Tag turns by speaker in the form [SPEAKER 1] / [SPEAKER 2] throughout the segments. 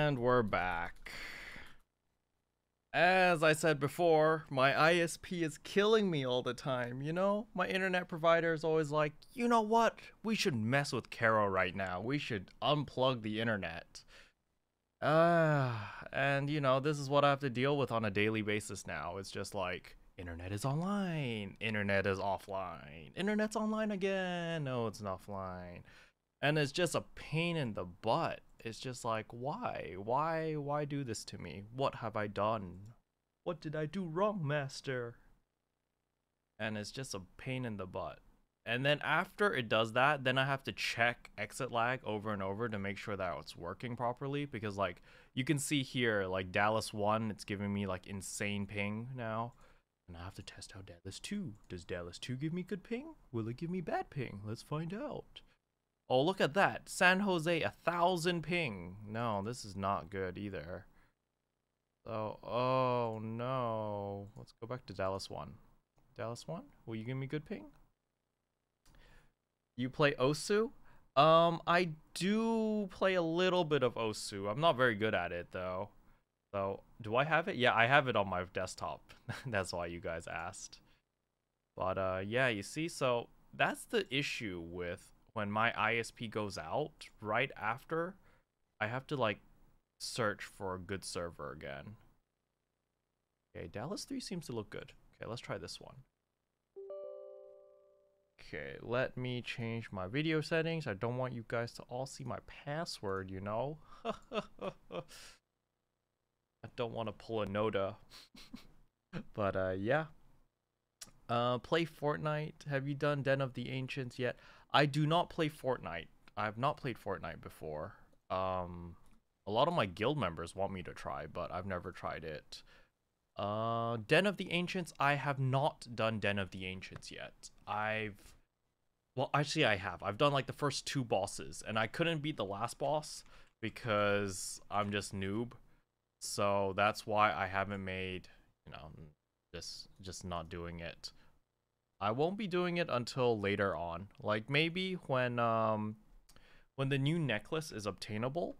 [SPEAKER 1] And we're back. As I said before, my ISP is killing me all the time, you know? My internet provider is always like, you know what? We should mess with Caro right now. We should unplug the internet. And you know, this is what I have to deal with on a daily basis now. It's just like, internet is online, internet is offline, internet's online again, no, it's not offline. And it's just a pain in the butt. It's just like, why? Why do this to me? What have I done? What did I do wrong, master? And it's just a pain in the butt. And then after it does that, then I have to check exit lag over and over to make sure that it's working properly. Because like, you can see here, like Dallas 1, it's giving me like insane ping now. And I have to test out Dallas 2. Does Dallas 2 give me good ping? Will it give me bad ping? Let's find out. Oh, look at that. San Jose, 1,000 ping. No, this is not good either. So, oh no. Let's go back to Dallas 1. Dallas 1, will you give me good ping? You play Osu? I do play a little bit of Osu. I'm not very good at it though. So, do I have it? Yeah, I have it on my desktop. That's why you guys asked. But yeah, you see, so that's the issue with when my ISP goes out right after, I have to like search for a good server again. Okay, Dallas 3 seems to look good. Okay, let's try this one. Okay, let me change my video settings. I don't want you guys to all see my password, you know? I don't want to pull a Noda. But yeah. Play Fortnite. Have you done Den of the Ancients yet? I do not play Fortnite. I have not played Fortnite before. A lot of my guild members want me to try, but I've never tried it. Den of the Ancients, I have not done Den of the Ancients yet. Well, actually I have. I've done like the first 2 bosses, and I couldn't beat the last boss because I'm just noob. So that's why I haven't made, you know, just not doing it. I won't be doing it until later on. Like maybe when the new necklace is obtainable,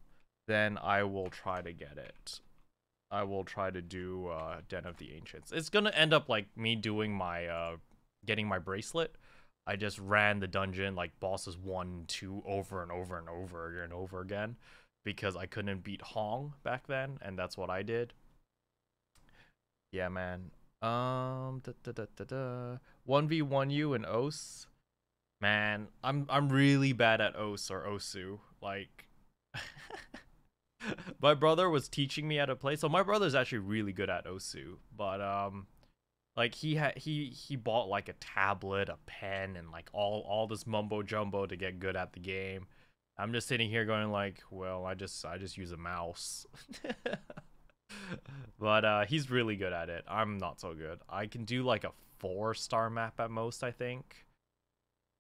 [SPEAKER 1] then I will try to get it. I will try to do Den of the Ancients. It's gonna end up like me doing my getting my bracelet. I just ran the dungeon like bosses 1, 2 over and over and over and over again because I couldn't beat Hong back then, and that's what I did. Yeah, man. 1v1 you and Os. Man, I'm really bad at Os or Osu. Like my brother was teaching me how to play. So my brother's actually really good at Osu, but like he bought like a tablet, a pen, and like all this mumbo jumbo to get good at the game. I'm just sitting here going like, well, I just use a mouse. But he's really good at it. I'm not so good. I can do like a 4-star map at most, I think.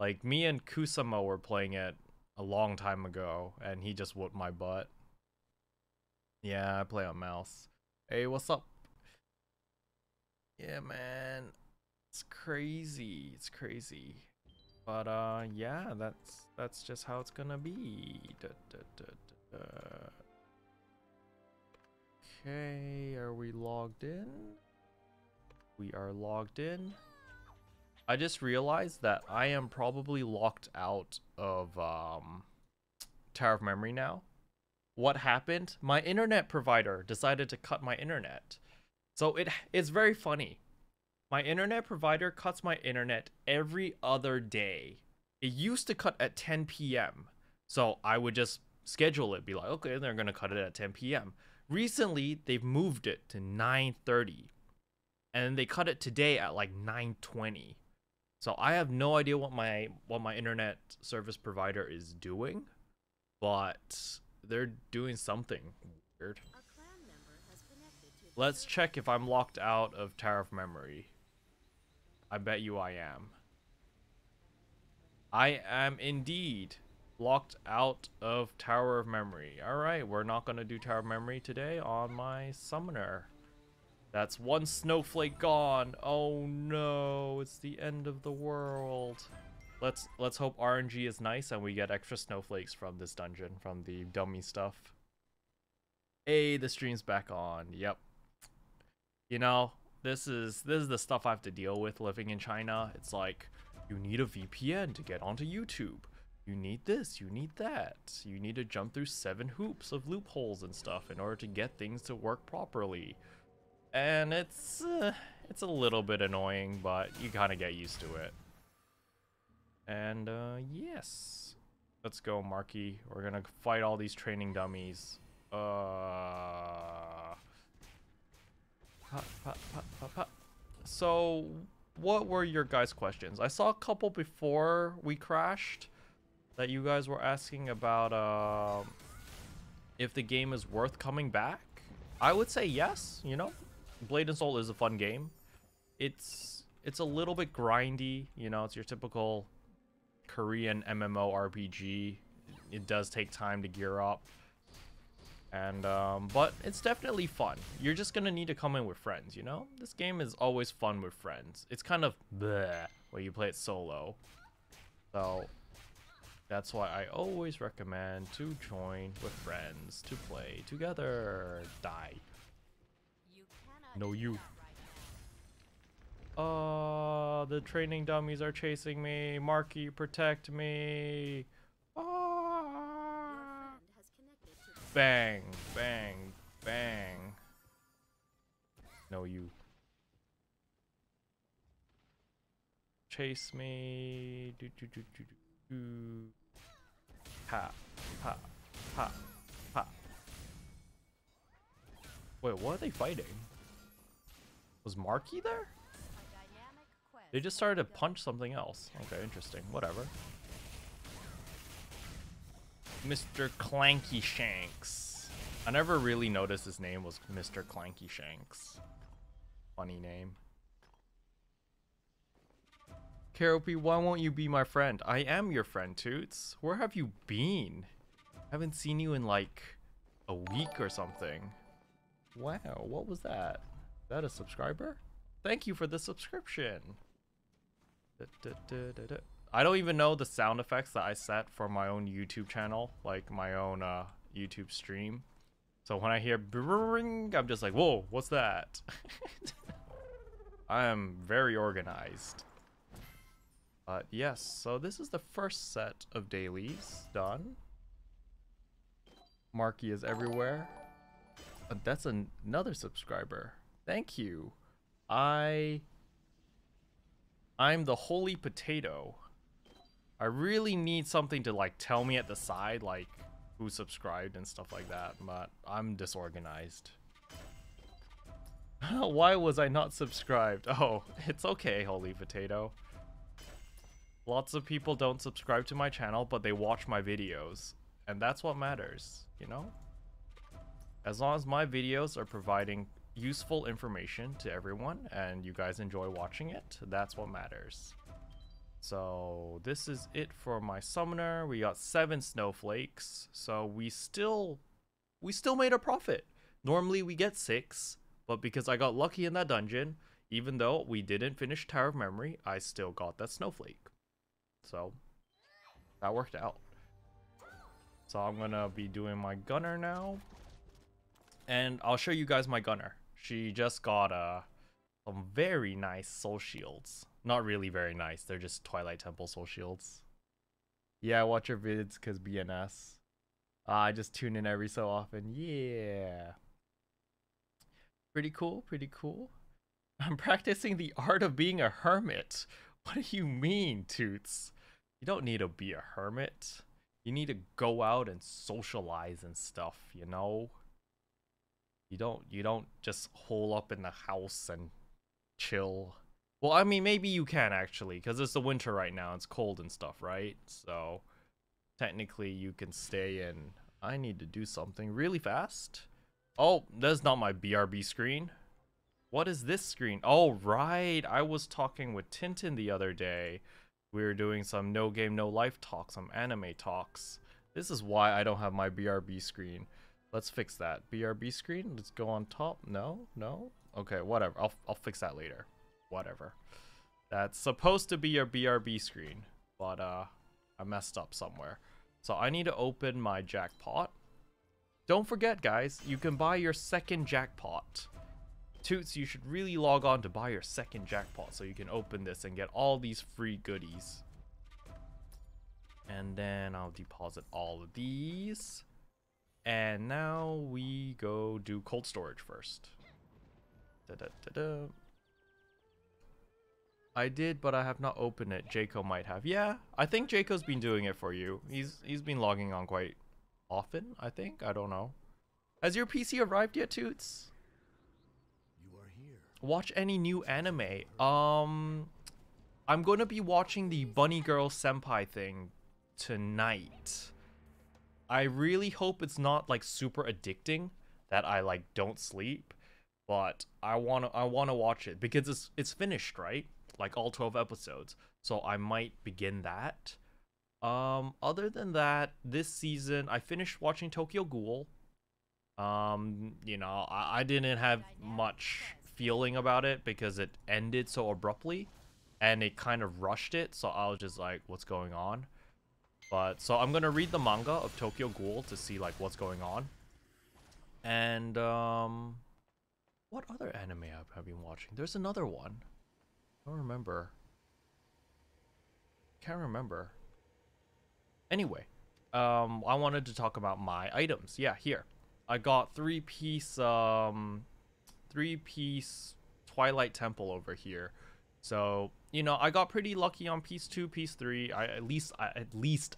[SPEAKER 1] Like me and Kusama were playing it a long time ago, and he just whooped my butt. Yeah, I play on mouse. Hey, what's up? Yeah, man. It's crazy. It's crazy. But yeah, that's just how it's gonna be. Okay, are we logged in? We are logged in. I just realized that I am probably locked out of Tower of Memory now. What happened? My internet provider decided to cut my internet. So it's very funny. My internet provider cuts my internet every other day. It used to cut at 10 p.m. So I would just schedule it, be like, okay, they're gonna cut it at 10 p.m. Recently, they've moved it to 9:30. And they cut it today at like 9:20. So I have no idea what my internet service provider is doing, but they're doing something weird. Let's check if I'm locked out of Tower of Memory. I bet you I am. I am indeed locked out of Tower of Memory. Alright, we're not going to do Tower of Memory today on my summoner. That's 1 snowflake gone. Oh no, it's the end of the world. Let's hope RNG is nice and we get extra snowflakes from this dungeon, from the dummy stuff. Hey, the stream's back on. Yep. You know, this is the stuff I have to deal with living in China. It's like you need a VPN to get onto YouTube. You need this, you need that. You need to jump through 7 hoops of loopholes and stuff in order to get things to work properly. And it's a little bit annoying, but you kind of get used to it. And yes. Let's go, Marky. We're gonna fight all these training dummies. So, what were your guys' questions? I saw a couple before we crashed that you guys were asking about if the game is worth coming back. I would say yes, you know. Blade and Soul is a fun game. It's a little bit grindy, you know, it's your typical Korean MMORPG. It does take time to gear up. And but it's definitely fun. You're just gonna need to come in with friends, you know? This game is always fun with friends. It's kind of bleh when you play it solo. So that's why I always recommend to join with friends to play together. Die. No, you. The training dummies are chasing me. Marky, protect me. Bang, bang, bang. No, you. Chase me. Do, do, do, do, do, do. Ha, ha, ha, ha. Wait, what are they fighting? Was Marky there? They just started to punch something else. Okay, interesting. Whatever. Mr. Clanky Shanks. I never really noticed his name was Mr. Clanky Shanks. Funny name. Karopi, why won't you be my friend? I am your friend, Toots. Where have you been? I haven't seen you in like a week or something. Wow, what was that? Is that a subscriber? Thank you for the subscription. I don't even know the sound effects that I set for my own YouTube channel, like my own YouTube stream. So when I hear brrrring, I'm just like, whoa, what's that? I am very organized. But yes, so this is the first set of dailies done. Marky is everywhere. That's another subscriber. Thank you. I'm the holy potato. I really need something to like tell me at the side, like who subscribed and stuff like that, but I'm disorganized. Why was I not subscribed? Oh, it's okay, holy potato. Lots of people don't subscribe to my channel, but they watch my videos, and that's what matters, you know? As long as my videos are providing useful information to everyone and you guys enjoy watching it, that's what matters. So this is it for my summoner. We got 7 snowflakes, so we still made a profit. Normally we get 6, but because I got lucky in that dungeon, even though we didn't finish Tower of Memory, I still got that snowflake. So that worked out. So I'm gonna be doing my gunner now, and I'll show you guys my gunner. She just got some very nice soul shields. Not really very nice, they're just Twilight Temple soul shields. Yeah, I watch your vids because BNS. I just tune in every so often. Yeah. Pretty cool, pretty cool. I'm practicing the art of being a hermit. What do you mean, Toots? You don't need to be a hermit. You need to go out and socialize and stuff, you know? You don't just hole up in the house and chill. Well, I mean, maybe you can actually, because it's the winter right now. It's cold and stuff, right? So technically you can stay in. I need to do something really fast. Oh, that's not my BRB screen. What is this screen? Oh, right. I was talking with Tintin the other day. We were doing some No Game No Life talks, some anime talks. This is why I don't have my BRB screen. Let's fix that. BRB screen, let's go on top. No, no. Okay, whatever. I'll fix that later. Whatever. That's supposed to be your BRB screen, but I messed up somewhere. So I need to open my jackpot. Don't forget, guys, you can buy your second jackpot. Toots, you should really log on to buy your second jackpot so you can open this and get all these free goodies. And then I'll deposit all of these. And now we go do cold storage first. Da-da-da-da. I did, but I have not opened it. Jaco might have. Yeah, I think Jaco's been doing it for you. He's been logging on quite often, I think. I don't know. Has your PC arrived yet, Toots?
[SPEAKER 2] You are here.
[SPEAKER 1] Watch any new anime. I'm going to be watching the Bunny Girl Senpai thing tonight. I really hope it's not like super addicting that I like don't sleep, but I want to watch it because it's finished, right? Like all 12 episodes. So I might begin that. Other than that, this season I finished watching Tokyo Ghoul. You know, I didn't have much feeling about it because it ended so abruptly and it kind of rushed it, so I was just like, what's going on? But so I'm gonna read the manga of Tokyo Ghoul to see like what's going on. And what other anime have I been watching? There's another one. I don't remember. Can't remember. Anyway, I wanted to talk about my items. Yeah, here. I got three-piece Twilight Temple over here. So, you know, I got pretty lucky on piece 2, piece 3. At least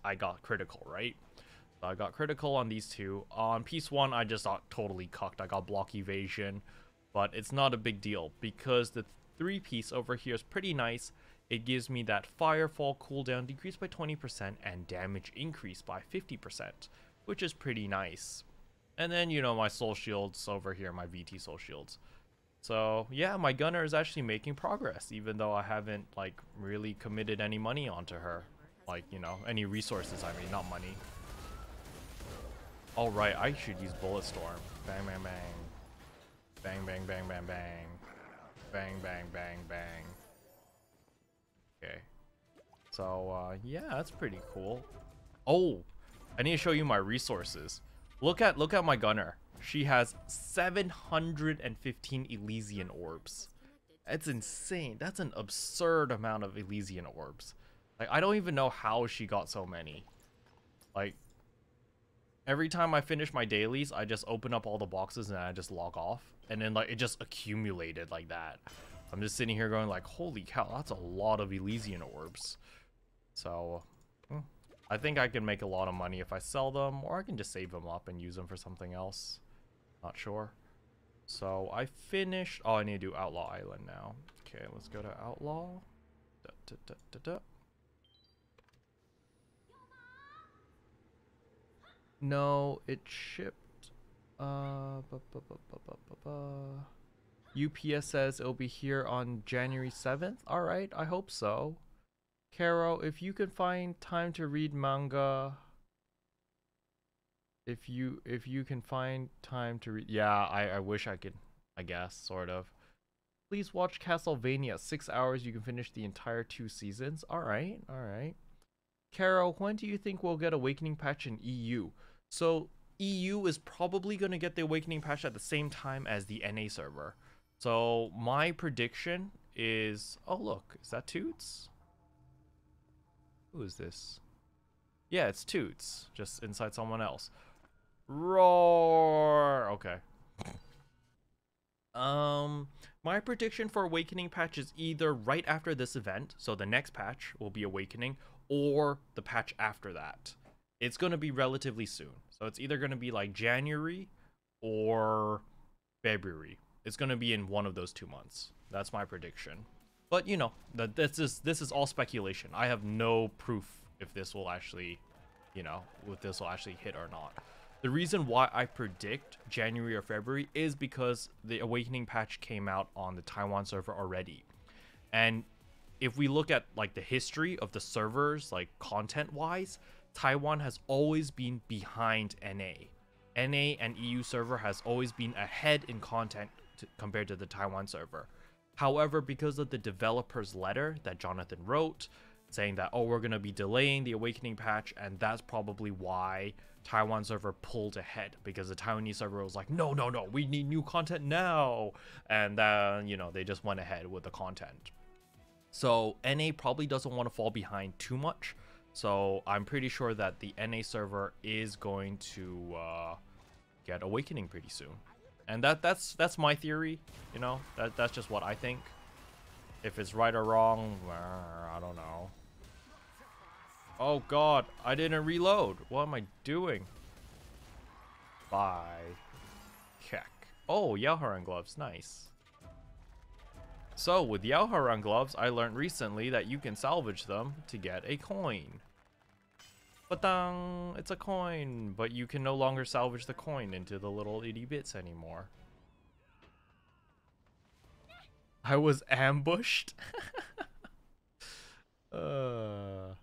[SPEAKER 1] I got critical, right? So I got critical on these two. On piece 1, I just got totally cucked. I got block evasion, but it's not a big deal because the 3-piece over here is pretty nice. It gives me that firefall cooldown decreased by 20% and damage increased by 50%, which is pretty nice. And then, you know, my soul shields over here, my VT soul shields. So yeah, my gunner is actually making progress, even though I haven't like really committed any money onto her. Like, you know, any resources, I mean, not money. All right, I should use Bullet Storm. Bang, bang, bang. Bang, bang, bang, bang, bang. Bang, bang, bang, bang. Okay. So, yeah, that's pretty cool. Oh, I need to show you my resources. Look at my gunner. She has 715 Elysian orbs. That's insane. That's an absurd amount of Elysian orbs. Like, I don't even know how she got so many. Like, every time I finish my dailies, I just open up all the boxes and I just log off. And then, like, it just accumulated like that. I'm just sitting here going like, holy cow, that's a lot of Elysian orbs. So, I think I can make a lot of money if I sell them, or I can just save them up and use them for something else. Not sure. So I finished. Oh, I need to do Outlaw Island now. Okay, let's go to Outlaw. No, it shipped. UPS says it'll be here on January 7th. All right, I hope so. Caro, if you can find time to read manga, if you can find time to read, yeah, I wish I could, I guess, sort of. Please watch Castlevania. 6 hours, you can finish the entire 2 seasons. All right, all right. Caro, when do you think we'll get Awakening patch in EU? So EU is probably going to get the Awakening patch at the same time as the NA server. So my prediction is, oh look, is that Toots? Who is this? Yeah, it's Toots, just inside someone else. Roar. Okay. My prediction for Awakening patch is either right after this event, so the next patch will be Awakening, or the patch after that. It's going to be relatively soon. So it's either going to be like January or February. It's going to be in one of those 2 months. That's my prediction. But you know, this is all speculation. I have no proof if this will actually, you know, if this will actually hit or not. The reason why I predict January or February is because the Awakening patch came out on the Taiwan server already. And if we look at like the history of the servers, like content wise, Taiwan has always been behind NA. NA and EU server has always been ahead in content compared to the Taiwan server. However, because of the developer's letter that Jonathan wrote saying that, oh, we're going to be delaying the Awakening patch, and that's probably why Taiwan server pulled ahead, because the Taiwanese server was like, no, no, no, we need new content now. And then, you know, they just went ahead with the content. So NA probably doesn't want to fall behind too much. So I'm pretty sure that the NA server is going to get Awakening pretty soon. And that's my theory, you know, that's just what I think. If it's right or wrong, I don't know. Oh god, I didn't reload. What am I doing? Bye. Check. Oh, Yaoharan gloves, nice. So with Yaoharan gloves, I learned recently that you can salvage them to get a coin. Ba-dang! It's a coin, but you can no longer salvage the coin into the little itty bits anymore. I was ambushed. Alright.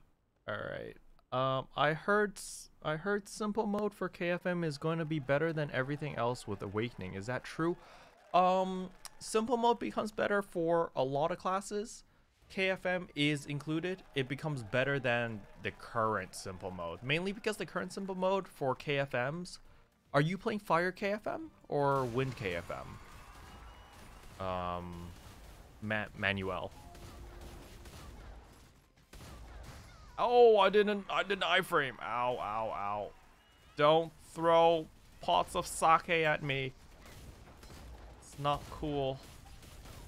[SPEAKER 1] I heard simple mode for KFM is going to be better than everything else with Awakening. Is that true? Simple mode becomes better for a lot of classes. KFM is included. It becomes better than the current simple mode, mainly because the current simple mode for KFMs. Are you playing Fire KFM or Wind KFM? Manuel. Oh, I didn't iframe. Ow, ow, ow. Don't throw pots of sake at me. It's not cool.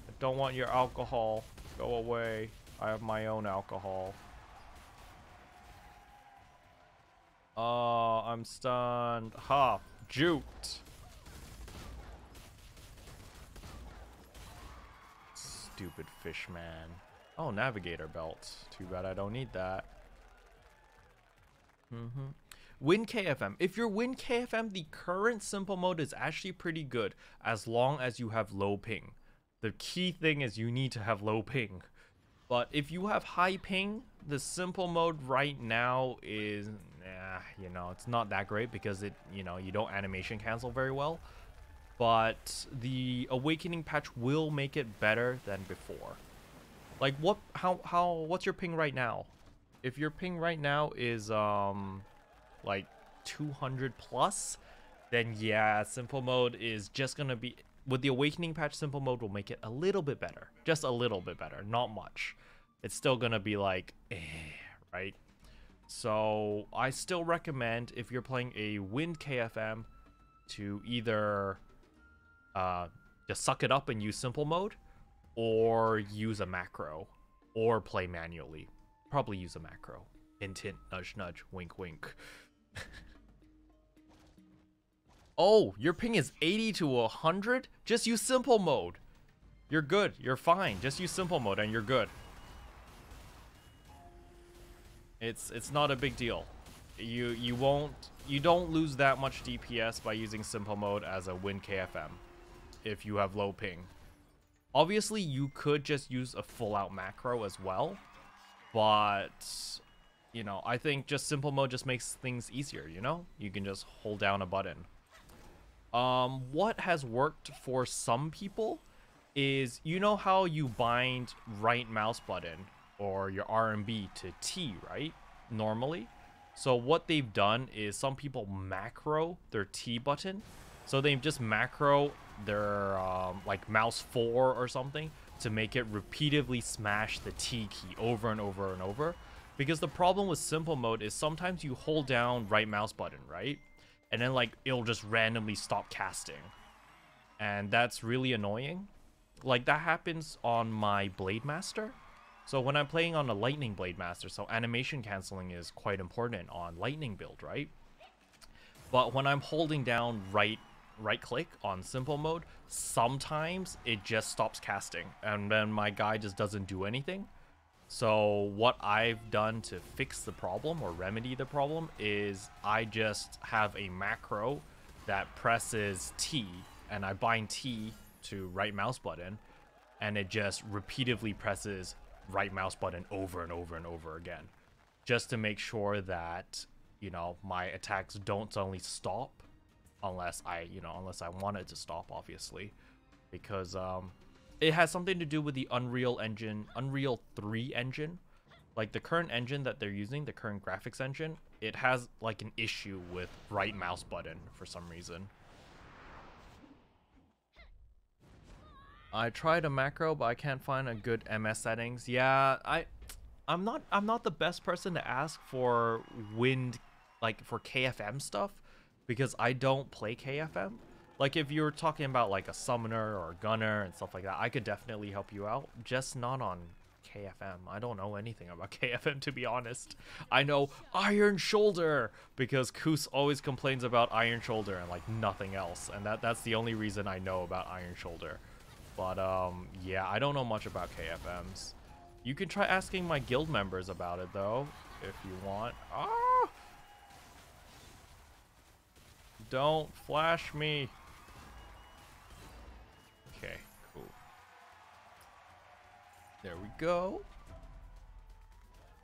[SPEAKER 1] I don't want your alcohol. Go away. I have my own alcohol. Oh, I'm stunned. Ha! Juked. Stupid fish man. Oh, navigator belt. Too bad I don't need that. Win KFM. If you're Win KFM, the current simple mode is actually pretty good as long as you have low ping. The key thing is you need to have low ping. But if you have high ping, the simple mode right now is, you know, it's not that great because it, you know, you don't animation cancel very well. But the Awakening patch will make it better than before. Like what's your ping right now? If your ping right now is like 200 plus, then yeah, simple mode is just gonna be, with the Awakening patch, simple mode will make it a little bit better. Just a little bit better, not much. It's still gonna be like, right? So I still recommend, if you're playing a Wind KFM, to either just suck it up and use simple mode, or use a macro, or play manually. Probably use a macro. Hint, hint, nudge, nudge, wink, wink. Oh, your ping is 80 to 100? Just use simple mode. You're good. You're fine. Just use simple mode and you're good. It's not a big deal. You don't lose that much DPS by using simple mode as a Win KFM if you have low ping. Obviously, you could just use a full-out macro as well, but you know, I think just simple mode just makes things easier, you know? You can just hold down a button. What has worked for some people is, you know how you bind right mouse button or your RMB to T, right? Normally. So what they've done is some people macro their T button. So they just macro their like mouse 4 or something to make it repeatedly smash the T key over and over and over. Because the problem with simple mode is sometimes you hold down right mouse button, right? And then like it'll just randomly stop casting. And that's really annoying. Like that happens on my Blade Master. So when I'm playing on a Lightning Blade Master, so animation canceling is quite important on Lightning build, right? But when I'm holding down right click on simple mode, sometimes it just stops casting and then my guy just doesn't do anything. So what I've done to fix the problem or remedy the problem is I just have a macro that presses T and I bind T to right mouse button and it just repeatedly presses right mouse button over and over and over again, just to make sure that, you know, my attacks don't suddenly stop unless I want it to stop, obviously, because it has something to do with the Unreal 3 engine. Like the current engine that they're using, the current graphics engine, it has like an issue with right mouse button for some reason. I tried a macro, but I can't find a good MS settings. Yeah, I'm not the best person to ask for wind, like for KFM stuff, because I don't play KFM. Like if you're talking about like a summoner or a gunner and stuff like that, I could definitely help you out, just not on KFM. I don't know anything about KFM, to be honest. I know Iron Shoulder because Koos always complains about Iron Shoulder and like nothing else, and that's the only reason I know about Iron Shoulder. But yeah, I don't know much about KFMs. You can try asking my guild members about it though, if you want. Ah! Don't flash me. Okay, cool. There we go.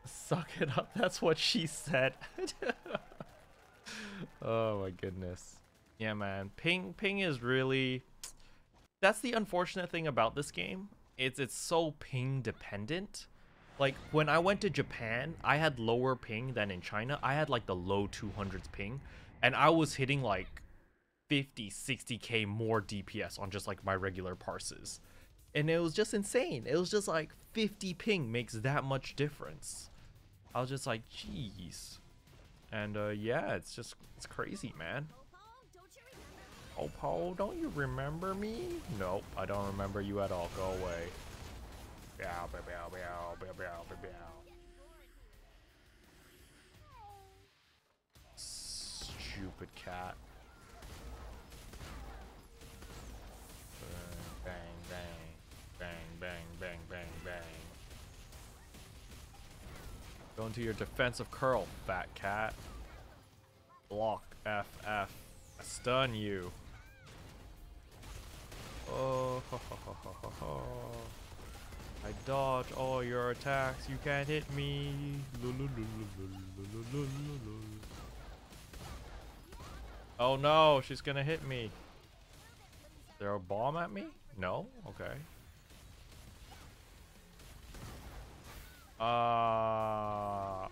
[SPEAKER 1] Suck it up. That's what she said. Oh my goodness. Yeah, man. Ping is really... That's the unfortunate thing about this game. It's so ping dependent. Like when I went to Japan, I had lower ping than in China. I had like the low 200s ping, and I was hitting like 50, 60k more DPS on just like my regular parses. And it was just insane. It was just like 50 ping makes that much difference. I was just like, jeez. And yeah, it's crazy, man. Oh, Paul, don't you remember me? Nope, I don't remember you at all. Go away. Bow, bow, bow, bow, bow, bow, bow, bow. Stupid cat. Bang, bang, bang, bang, bang, bang, bang. Go into your defensive curl, fat cat. Block, FF. Stun you. Oh, ho, ho, ho, ho, ho, ho. I dodge all your attacks. You can't hit me. Oh no, she's gonna hit me. Is there a bomb at me? No? Okay. I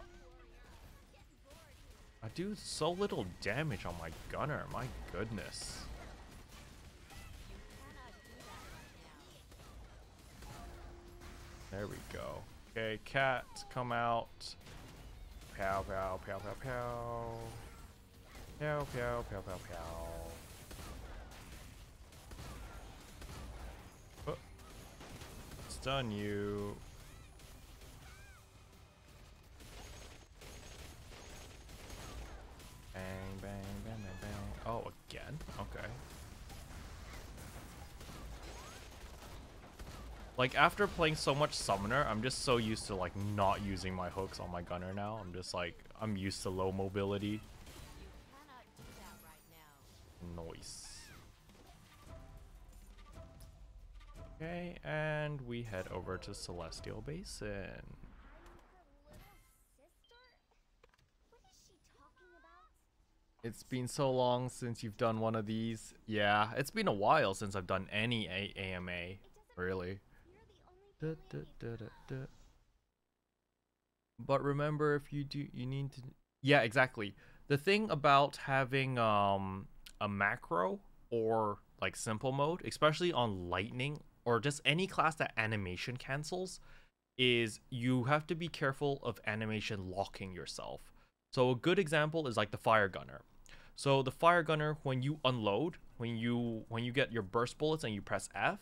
[SPEAKER 1] do so little damage on my gunner. My goodness. There we go. Okay, cat, come out. Pow, pow, pow, pow, pow. Pow, pow, pow, pow, pow. Oh. Stun you. Bang, bang, bang, bang, bang. Oh, again? Okay. Like, after playing so much Summoner, I'm just so used to, like, not using my hooks on my gunner now. I'm just, like, I'm used to low mobility. Noise. Okay, and we head over to Celestial Basin. It's been so long since you've done one of these. Yeah, it's been a while since I've done any AMA, really. But remember, if you do, you need to... Yeah, exactly. The thing about having a macro or like simple mode, especially on lightning or just any class that animation cancels, is you have to be careful of animation locking yourself. So a good example is like the fire gunner. So the fire gunner, when you unload, when you get your burst bullets and you press F,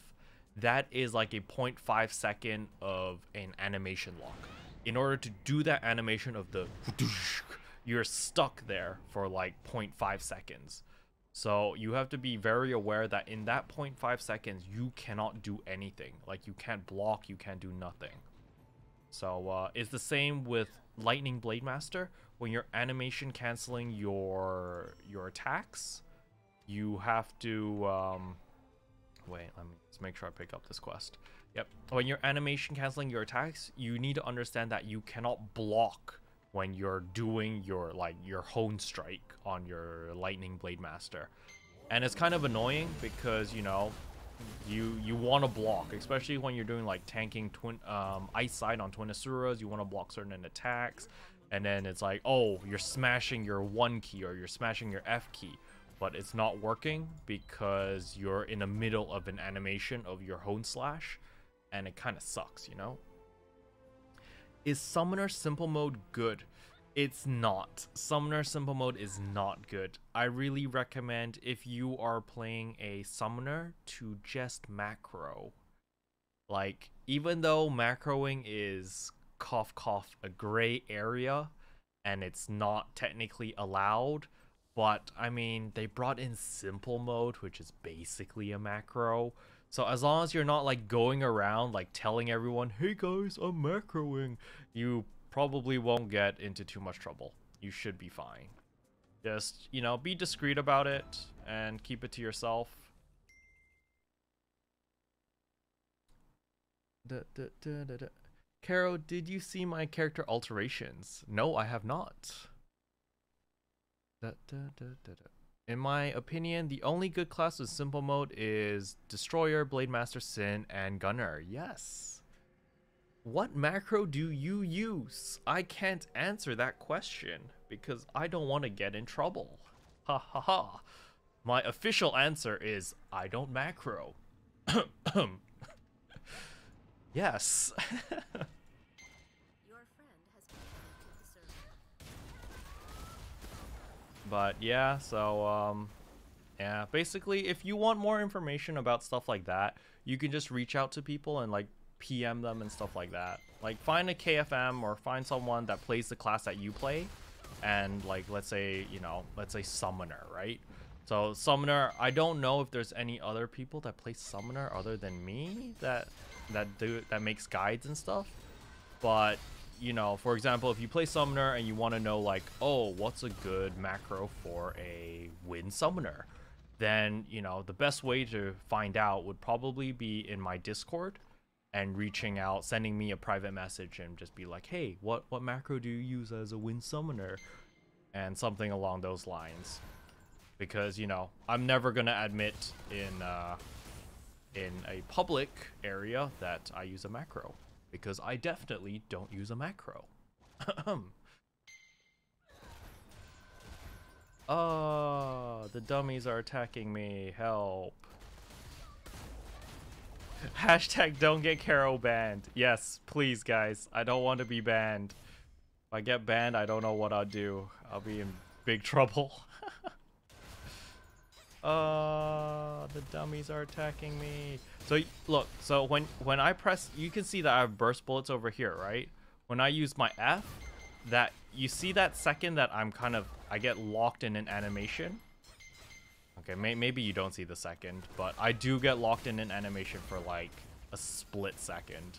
[SPEAKER 1] that is like a 0.5 second of an animation lock. In order to do that animation of the, you're stuck there for like 0.5 seconds. So you have to be very aware that in that 0.5 seconds, you cannot do anything. Like you can't block, you can't do nothing. So it's the same with Lightning Blade Master. When you're animation canceling your attacks, you have to wait, let's make sure I pick up this quest. Yep. When you're animation canceling your attacks, you need to understand that you cannot block when you're doing your hone strike on your Lightning Blade Master. And it's kind of annoying because, you know, you want to block, especially when you're doing like tanking ice side on twin asuras. You want to block certain attacks, and then it's like, oh, you're smashing your 1 key or you're smashing your F key, but it's not working because you're in the middle of an animation of your hone slash, and it kind of sucks, you know. Is Summoner Simple Mode good? It's not. Summoner Simple Mode is not good. I really recommend, if you are playing a Summoner, to just macro. Like, even though macroing is cough cough a gray area and it's not technically allowed, but I mean, they brought in Simple Mode, which is basically a macro. So as long as you're not like going around like telling everyone, hey guys, I'm macroing, you probably won't get into too much trouble. You should be fine. Just, you know, be discreet about it and keep it to yourself. Caro, did you see my character alterations? No, I have not. In my opinion, the only good class with simple mode is Destroyer, Blade Master Sin, and Gunner. Yes. What macro do you use? I can't answer that question because I don't want to get in trouble. Ha ha ha. My official answer is I don't macro. Yes. But yeah, so yeah, basically if you want more information about stuff like that, you can just reach out to people and like PM them and stuff like that. Like find a KFM or find someone that plays the class that you play, and like let's say, you know, let's say Summoner, right? So Summoner, I don't know if there's any other people that play Summoner other than me that makes guides and stuff. But you know, for example, if you play Summoner and you want to know like, oh, what's a good macro for a Wind Summoner, then, you know, the best way to find out would probably be in my Discord and reaching out, sending me a private message and just be like, hey, what macro do you use as a Wind Summoner? And something along those lines. Because, you know, I'm never going to admit in a public area that I use a macro. Because I definitely don't use a macro. Oh, the dummies are attacking me. Help. Hashtag don't get Caro banned. Yes, please, guys. I don't want to be banned. If I get banned, I don't know what I'll do. I'll be in big trouble. The dummies are attacking me. So look, so when I press, you can see that I have burst bullets over here, right? When I use my F, that you see that second that I get locked in an animation. Okay, maybe you don't see the second, but I do get locked in an animation for like a split second.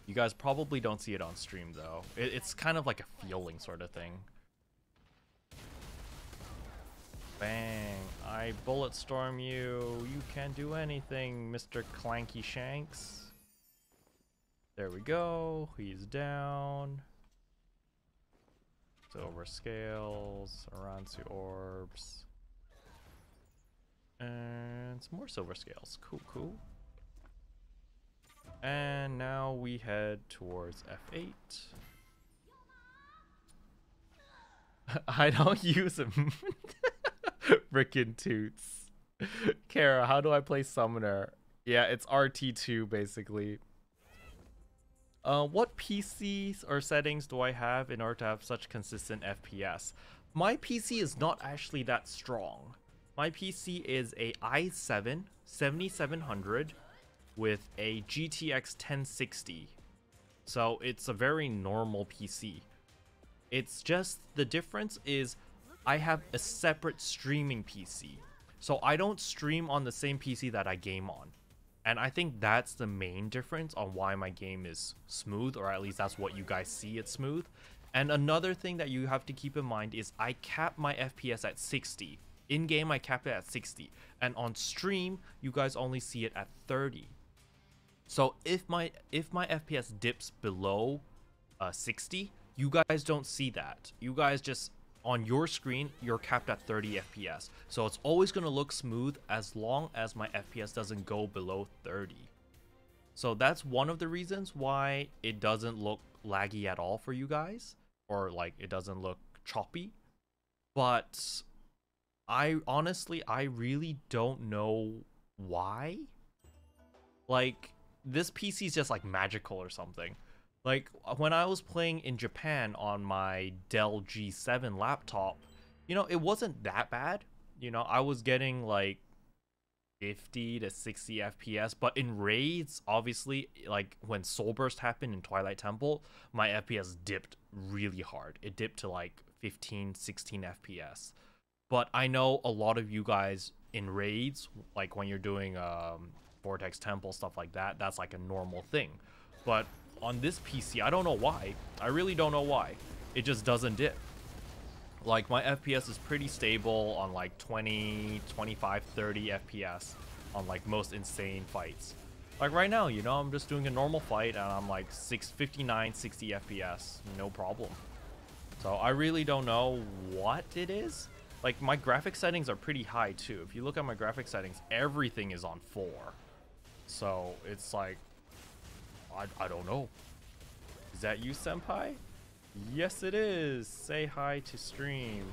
[SPEAKER 1] You guys probably don't see it on stream though. It's kind of like a feeling sort of thing. Bang. I bulletstorm you. You can't do anything, Mr. Clanky Shanks. There we go. He's down. Silver scales. Aransu orbs. And some more silver scales. Cool, cool. And now we head towards F8. I don't use him. Frickin' toots. Kara, how do I play Summoner? Yeah, it's RT2 basically. What PCs or settings do I have in order to have such consistent FPS? My PC is not actually that strong. My PC is a i7 7700 with a GTX 1060. So it's a very normal PC. It's just the difference is I have a separate streaming PC. So I don't stream on the same PC that I game on. And I think that's the main difference on why my game is smooth, or at least that's what you guys see it's smooth. And another thing that you have to keep in mind is I cap my FPS at 60. In game I cap it at 60. And on stream, you guys only see it at 30. So if my FPS dips below 60, you guys don't see that. You guys just on your screen, you're capped at 30 FPS. So it's always going to look smooth as long as my FPS doesn't go below 30. So that's one of the reasons why it doesn't look laggy at all for you guys, or like it doesn't look choppy. But I honestly, I really don't know why. Like, this PC is just like magical or something. Like, when I was playing in Japan on my Dell G7 laptop, you know, it wasn't that bad. You know, I was getting like 50 to 60 FPS, but in raids, obviously, like when Soul Burst happened in Twilight Temple, my FPS dipped really hard. It dipped to like 15, 16 FPS. But I know a lot of you guys in raids, like when you're doing Vortex Temple, stuff like that, that's like a normal thing. But on this PC, I don't know why. I really don't know why. It just doesn't dip. Like, my FPS is pretty stable on like 20, 25, 30 FPS on like most insane fights. Like right now, you know, I'm just doing a normal fight and I'm like 59, 60 FPS, no problem. So I really don't know what it is. Like, my graphic settings are pretty high too. If you look at my graphic settings, everything is on 4. So it's like, I don't know. Is that you, Senpai? Yes, it is. Say hi to stream.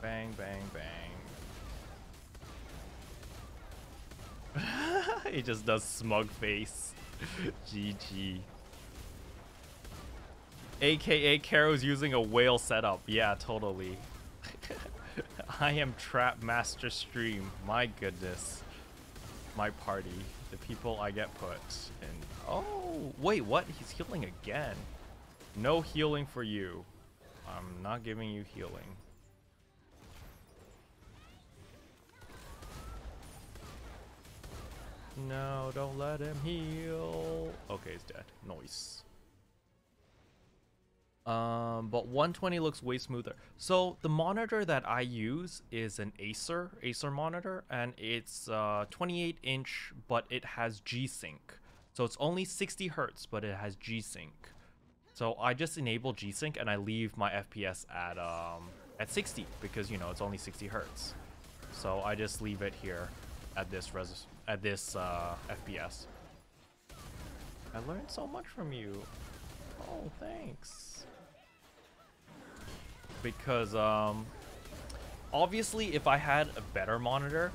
[SPEAKER 1] Bang, bang, bang. He just does smug face. GG. AKA Karo's using a whale setup. Yeah, totally. I am Trap Master Stream. My goodness. My party. The people I get put in. Oh, wait, what? He's healing again. No healing for you. I'm not giving you healing. No, don't let him heal. Okay, he's dead. Nice. But 120 looks way smoother. So the monitor that I use is an Acer monitor, and it's 28 inch, but it has G-Sync. So it's only 60 hertz, but it has G-Sync. So I just enable G-Sync and I leave my FPS at 60 because, you know, it's only 60 hertz. So I just leave it here at this FPS. I learned so much from you. Oh, thanks. Because obviously if I had a better monitor,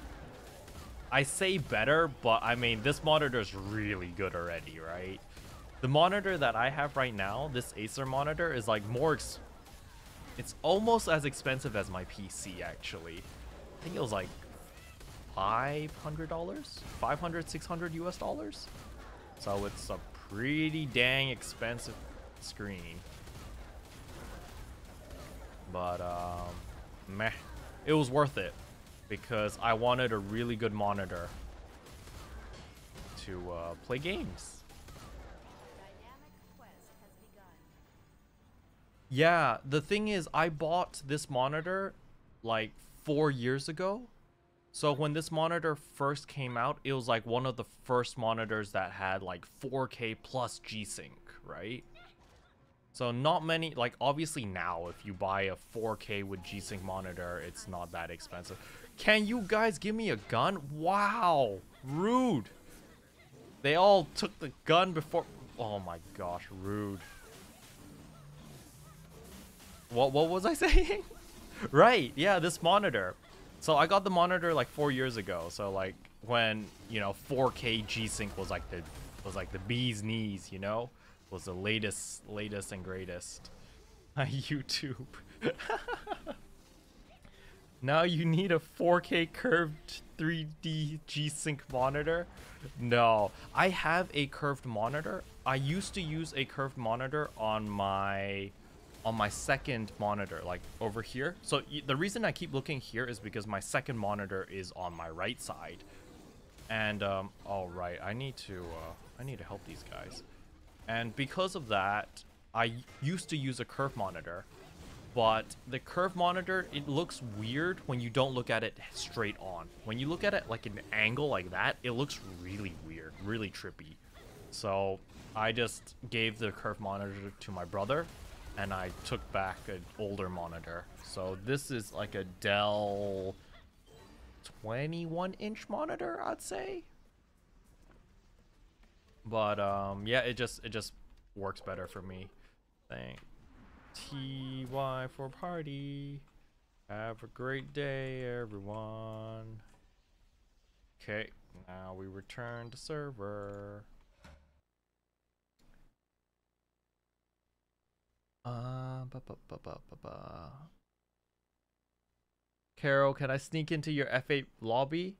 [SPEAKER 1] I say better, but I mean this monitor is really good already, right? The monitor that I have right now, this Acer monitor, is like it's almost as expensive as my PC actually. I think it was like $500, 500, 600 US dollars. So it's a pretty dang expensive screen. But meh, it was worth it because I wanted a really good monitor to play games. Yeah, the thing is, I bought this monitor like 4 years ago. So when this monitor first came out, it was like one of the first monitors that had like 4K plus G-Sync, right? So not many, like obviously now if you buy a 4K with G-Sync monitor, it's not that expensive. Can you guys give me a gun? Wow, rude. They all took the gun before. Oh my gosh, rude. What was I saying? Right, yeah, this monitor. So I got the monitor like 4 years ago. So like when, you know, 4K G-Sync was like the bee's knees, you know? Was the latest and greatest. YouTube. Now you need a 4K curved 3D G-Sync monitor? No, I have a curved monitor. I used to use a curved monitor on my second monitor, like over here. So the reason I keep looking here is because my second monitor is on my right side. And all right, I need to help these guys. And because of that, I used to use a curved monitor, but the curved monitor, it looks weird when you don't look at it straight on. When you look at it like an angle like that, it looks really weird, really trippy. So I just gave the curved monitor to my brother, and I took back an older monitor. So this is like a Dell 21-inch monitor, I'd say. But yeah, it just works better for me. Thank TY for party. Have a great day, everyone. Okay, now we return to server. Carol, can I sneak into your F8 lobby?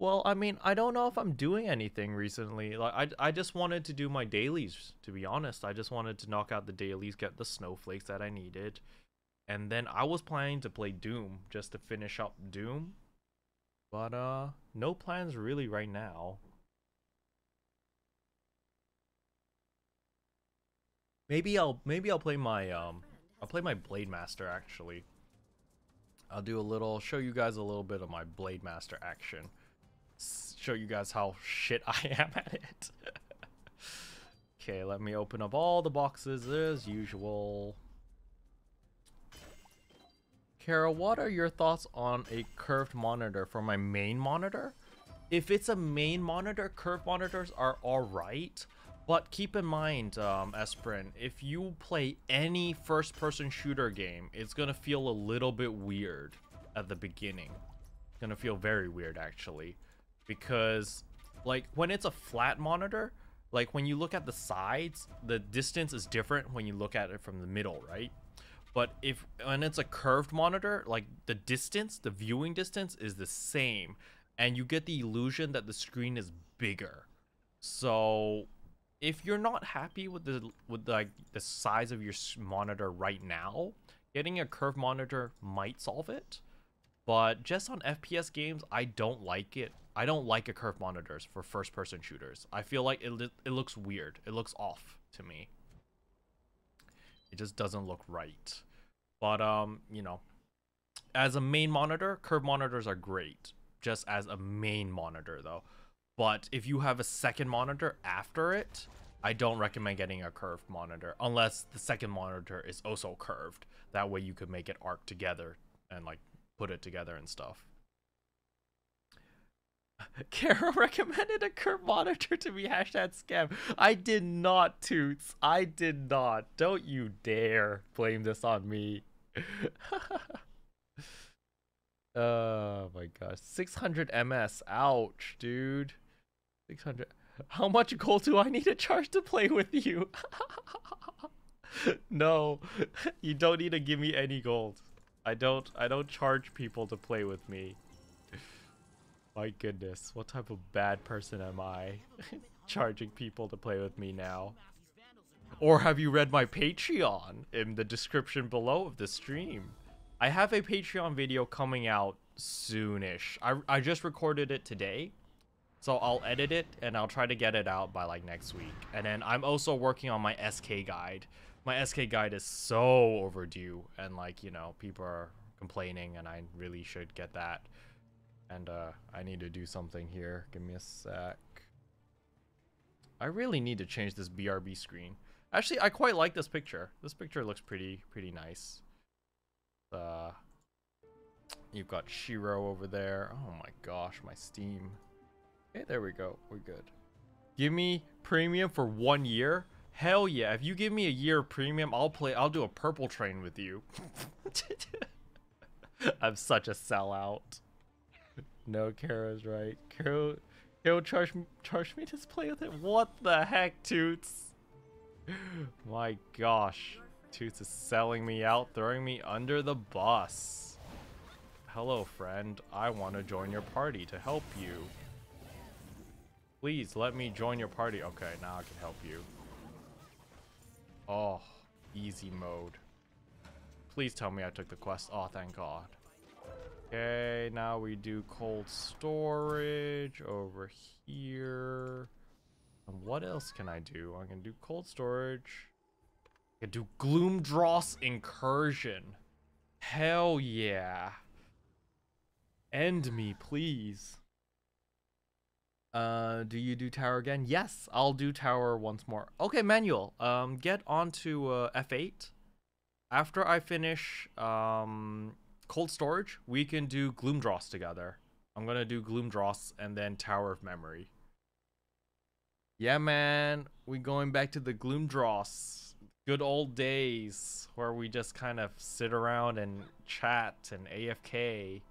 [SPEAKER 1] Well, I mean, I don't know if I'm doing anything recently. Like, I just wanted to do my dailies, to be honest. I just wanted to knock out the dailies, get the snowflakes that I needed. And then I was planning to play Doom, just to finish up Doom. But, no plans really right now. Maybe I'll play my, I'll play my Blade Master, actually. I'll do a little, show you guys a little bit of my Blade Master action. Show you guys how shit I am at it. Okay, let me open up all the boxes as usual. Carol, what are your thoughts on a curved monitor for my main monitor? If it's a main monitor, curved monitors are alright. But keep in mind, Esperin, if you play any first-person shooter game, it's gonna feel a little bit weird at the beginning. It's gonna feel very weird, actually. Because, like, when it's a flat monitor, like, when you look at the sides, the distance is different when you look at it from the middle, right? But when it's a curved monitor, like, the distance, the viewing distance is the same. And you get the illusion that the screen is bigger. So if you're not happy with the size of your monitor right now, getting a curved monitor might solve it. But just on FPS games, I don't like it. I don't like a curved monitors for first-person shooters. I feel like it looks weird. It looks off to me. It just doesn't look right. But you know, as a main monitor, curved monitors are great. Just as a main monitor, though. But if you have a second monitor after it, I don't recommend getting a curved monitor unless the second monitor is also curved. That way you could make it arc together and like put it together and stuff. Carol recommended a curved monitor to me, #scam. I did not, Toots. I did not. Don't you dare blame this on me. Oh my gosh. 600 MS. Ouch, dude. 600. How much gold do I need to charge to play with you? No, you don't need to give me any gold. I don't charge people to play with me. My goodness, what type of bad person am I? Charging people to play with me now. Or have you read my Patreon in the description below of the stream? I have a Patreon video coming out soonish. I just recorded it today. So I'll edit it and I'll try to get it out by like next week. And then I'm also working on my SK guide. My SK guide is so overdue and like, you know, people are complaining and I really should get that. And I need to do something here. Give me a sec. I really need to change this BRB screen. Actually, I quite like this picture. This picture looks pretty nice. You've got Shiro over there. Oh my gosh, my Steam. Okay, there we go. We're good. Give me premium for 1 year? Hell yeah. If you give me a year of premium, I'll do a purple train with you. I'm such a sellout. No, Kara's right. Kara charge me to play with it. What the heck, Toots? My gosh. Toots is selling me out, throwing me under the bus. Hello, friend. I want to join your party to help you. Please let me join your party. Okay, now I can help you. Oh, easy mode. Please tell me I took the quest. Oh, thank God. Okay, now we do cold storage over here. And what else can I do? I can do cold storage. I can do Gloomdross Incursion. Hell yeah. End me, please. Do you do tower again? Yes, I'll do tower once more. Okay, Manuel, get onto F8. After I finish cold storage, we can do Gloomdross together. I'm gonna do Gloomdross and then Tower of Memory. Yeah, man, we going back to the Gloomdross. Good old days where we just kind of sit around and chat and AFK.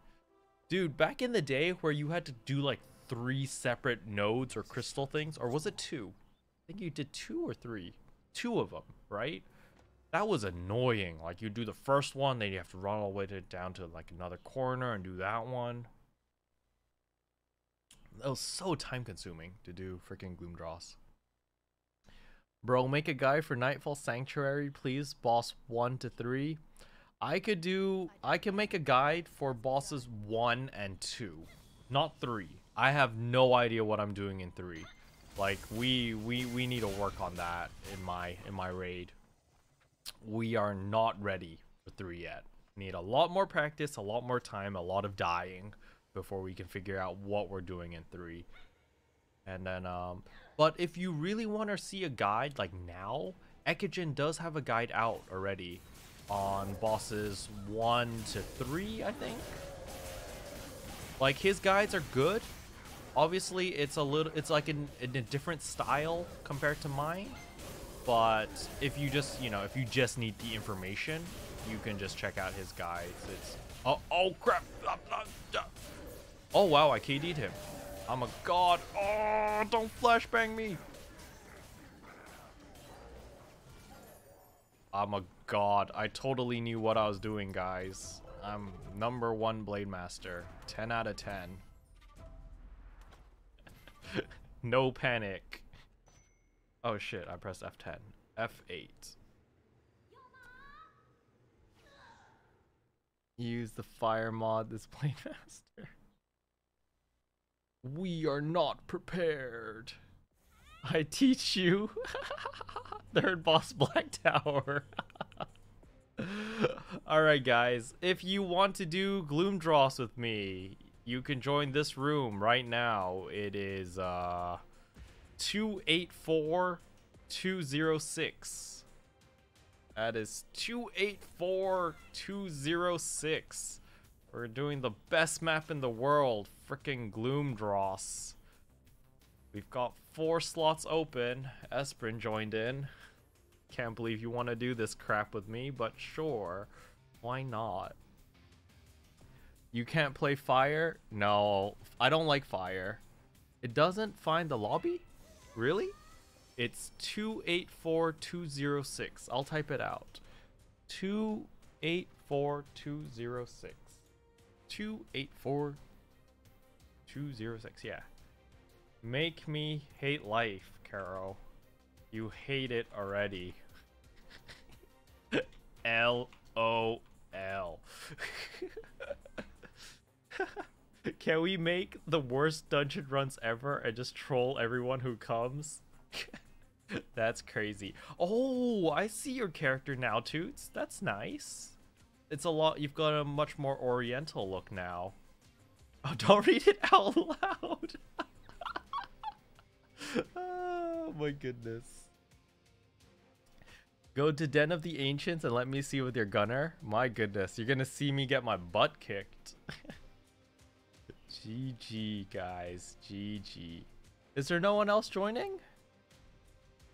[SPEAKER 1] Dude, back in the day where you had to do like 3 separate nodes or crystal things, or was it 2? I think you did 2 or 3. 2 of them, right? That was annoying. Like you do the first one, then you have to run all the way down to like another corner and do that one. That was so time consuming to do freaking Gloomdross. Bro, make a guide for Nightfall Sanctuary, please. Boss 1 to 3. I can make a guide for bosses 1 and 2, not 3. I have no idea what I'm doing in 3. Like we need to work on that in my raid. We are not ready for 3 yet. Need a lot more practice, a lot more time, a lot of dying before we can figure out what we're doing in 3. And then but if you really want to see a guide like now, Ekijin does have a guide out already on bosses 1 to 3, I think. Like his guides are good. Obviously it's like in a different style compared to mine. But if you just, if you just need the information, you can just check out his guides. It's oh crap. Oh wow, I KD'd him. I'm a god. Oh, don't flashbang me. I'm a god. I totally knew what I was doing, guys. I'm #1 Blade Master. 10 out of 10. No panic. Oh shit, I pressed F10. F8. Use the fire mod, this Blade Master. We are not prepared. I teach you. Third boss Black Tower. Alright guys, if you want to do Gloomdross with me, you can join this room right now. It is 284206. That is 284206. We're doing the best map in the world, frickin' Gloomdross. We've got 4 slots open. Esprin joined in. Can't believe you want to do this crap with me, but sure. Why not? You can't play fire? No, I don't like fire. It doesn't find the lobby? Really? It's 284206. I'll type it out. 284206. 284206, yeah. Make me hate life, Caro. You hate it already. LOL. Can we make the worst dungeon runs ever and just troll everyone who comes? That's crazy. Oh, I see your character now, Toots. That's nice. It's a lot. You've got a much more oriental look now. Oh, don't read it out loud. Oh my goodness. Go to Den of the Ancients and let me see with your gunner. My goodness, you're gonna see me get my butt kicked. GG, guys. GG. Is there no one else joining?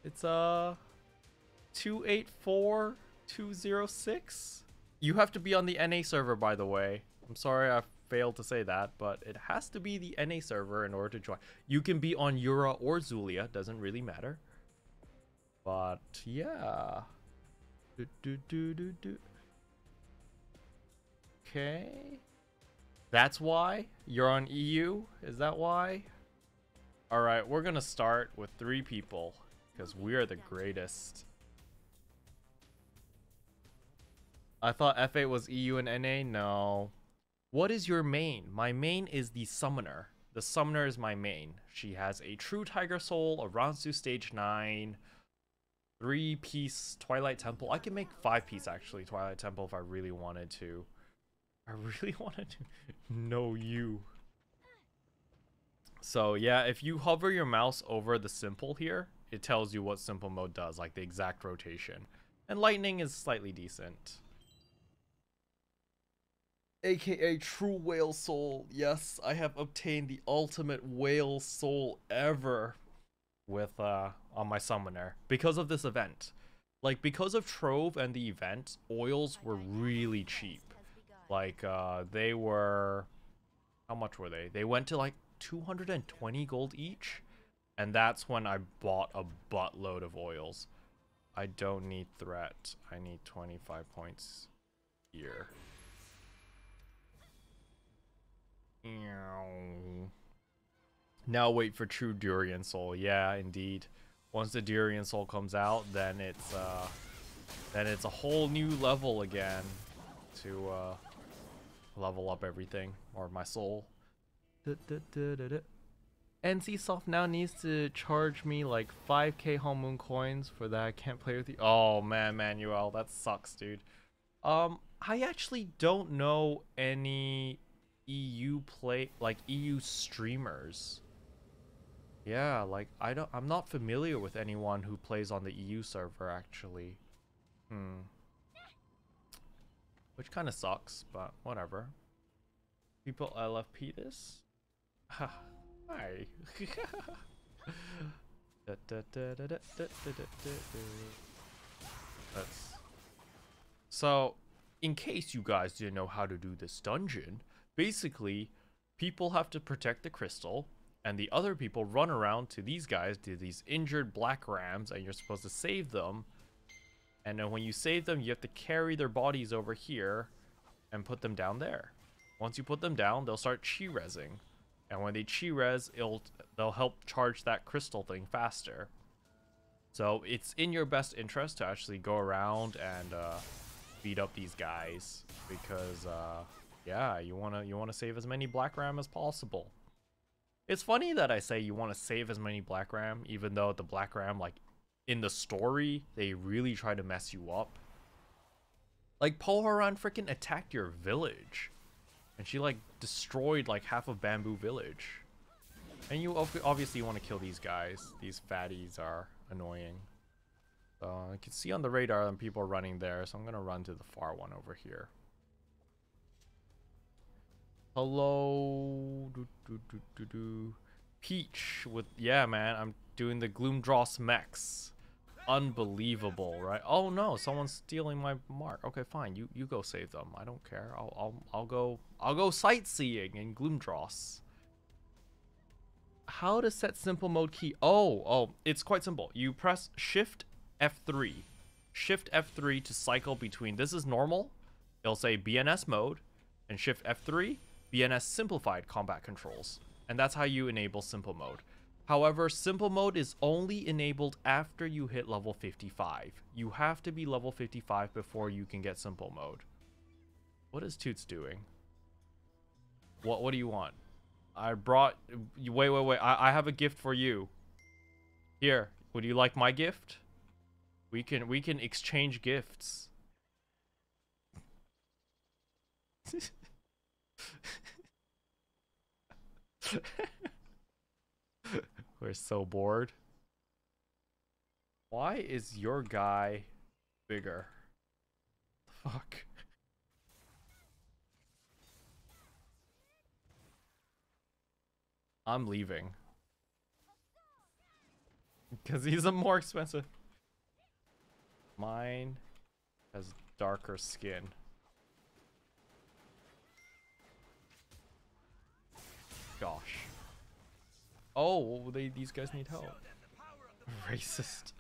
[SPEAKER 1] It's 284206. You have to be on the NA server, by the way. I'm sorry I failed to say that, but it has to be the NA server in order to join. You can be on Yura or Zulia, doesn't really matter. But yeah. Okay. That's why you're on EU? Is that why? Alright, we're gonna start with 3 people because we are the greatest. I thought F8 was EU and NA? No. What is your main? My main is the Summoner. The Summoner is my main. She has a True Tiger Soul, a Ransu Stage 9, 3-piece Twilight Temple. I can make 5-piece actually Twilight Temple if I really wanted to. I really wanted to know you. So yeah, if you hover your mouse over the simple here, it tells you what simple mode does, like the exact rotation. And lightning is slightly decent. AKA true whale soul. Yes, I have obtained the ultimate whale soul ever with on my summoner because of this event. Like, because of Trove and the event, oils were really cheap. Like they were, how much were they? They went to like 220 gold each, and that's when I bought a buttload of oils. I don't need threat. I need 25 points here. Now wait for true Durian Soul. Yeah, indeed. Once the Durian Soul comes out, then it's a whole new level again to level up everything, or my soul. NCSoft now needs to charge me like 5k Home Moon coins for that. I can't play with you. Oh man, Manuel, that sucks, dude. I actually don't know any EU streamers. Yeah, like I'm not familiar with anyone who plays on the EU server actually. Which kind of sucks, but whatever. People LFP this? Hi. So, in case you guys didn't know how to do this dungeon, basically, people have to protect the crystal, and the other people run around to these guys, to these injured black rams, and you're supposed to save them. And then when you save them, you have to carry their bodies over here and put them down there. Once you put them down, they'll start chi-resing. And when they chi-res, they'll help charge that crystal thing faster. So it's in your best interest to actually go around and beat up these guys, because yeah, you wanna save as many black ram as possible. It's funny that I say you want to save as many black ram, even though the black ram, like, in the story, they really try to mess you up. Like, Poharan freaking attacked your village, and she like destroyed like half of Bamboo Village. And you obviously want to kill these guys. These fatties are annoying. So I can see on the radar that people are running there, so I'm gonna run to the far one over here. Hello, Peach with, yeah, man, I'm doing the Gloomdross mechs. Unbelievable, right? Oh no, someone's stealing my mark. Okay, fine, you go save them. I don't care. I'll go sightseeing in Gloomdross. How to set simple mode key? Oh, it's quite simple. You press Shift F3. Shift F3 to cycle between, this is normal. It'll say BNS mode, and Shift F3, BNS simplified combat controls. And that's how you enable simple mode. However, simple mode is only enabled after you hit level 55. You have to be level 55 before you can get simple mode. What is Toots doing? What do you want? I brought, wait. I have a gift for you. Here, would you like my gift? We can exchange gifts. We're so bored. Why is your guy bigger? Fuck. I'm leaving. Because he's a more expensive. Mine has darker skin. Gosh. Oh, these guys need help. Racist.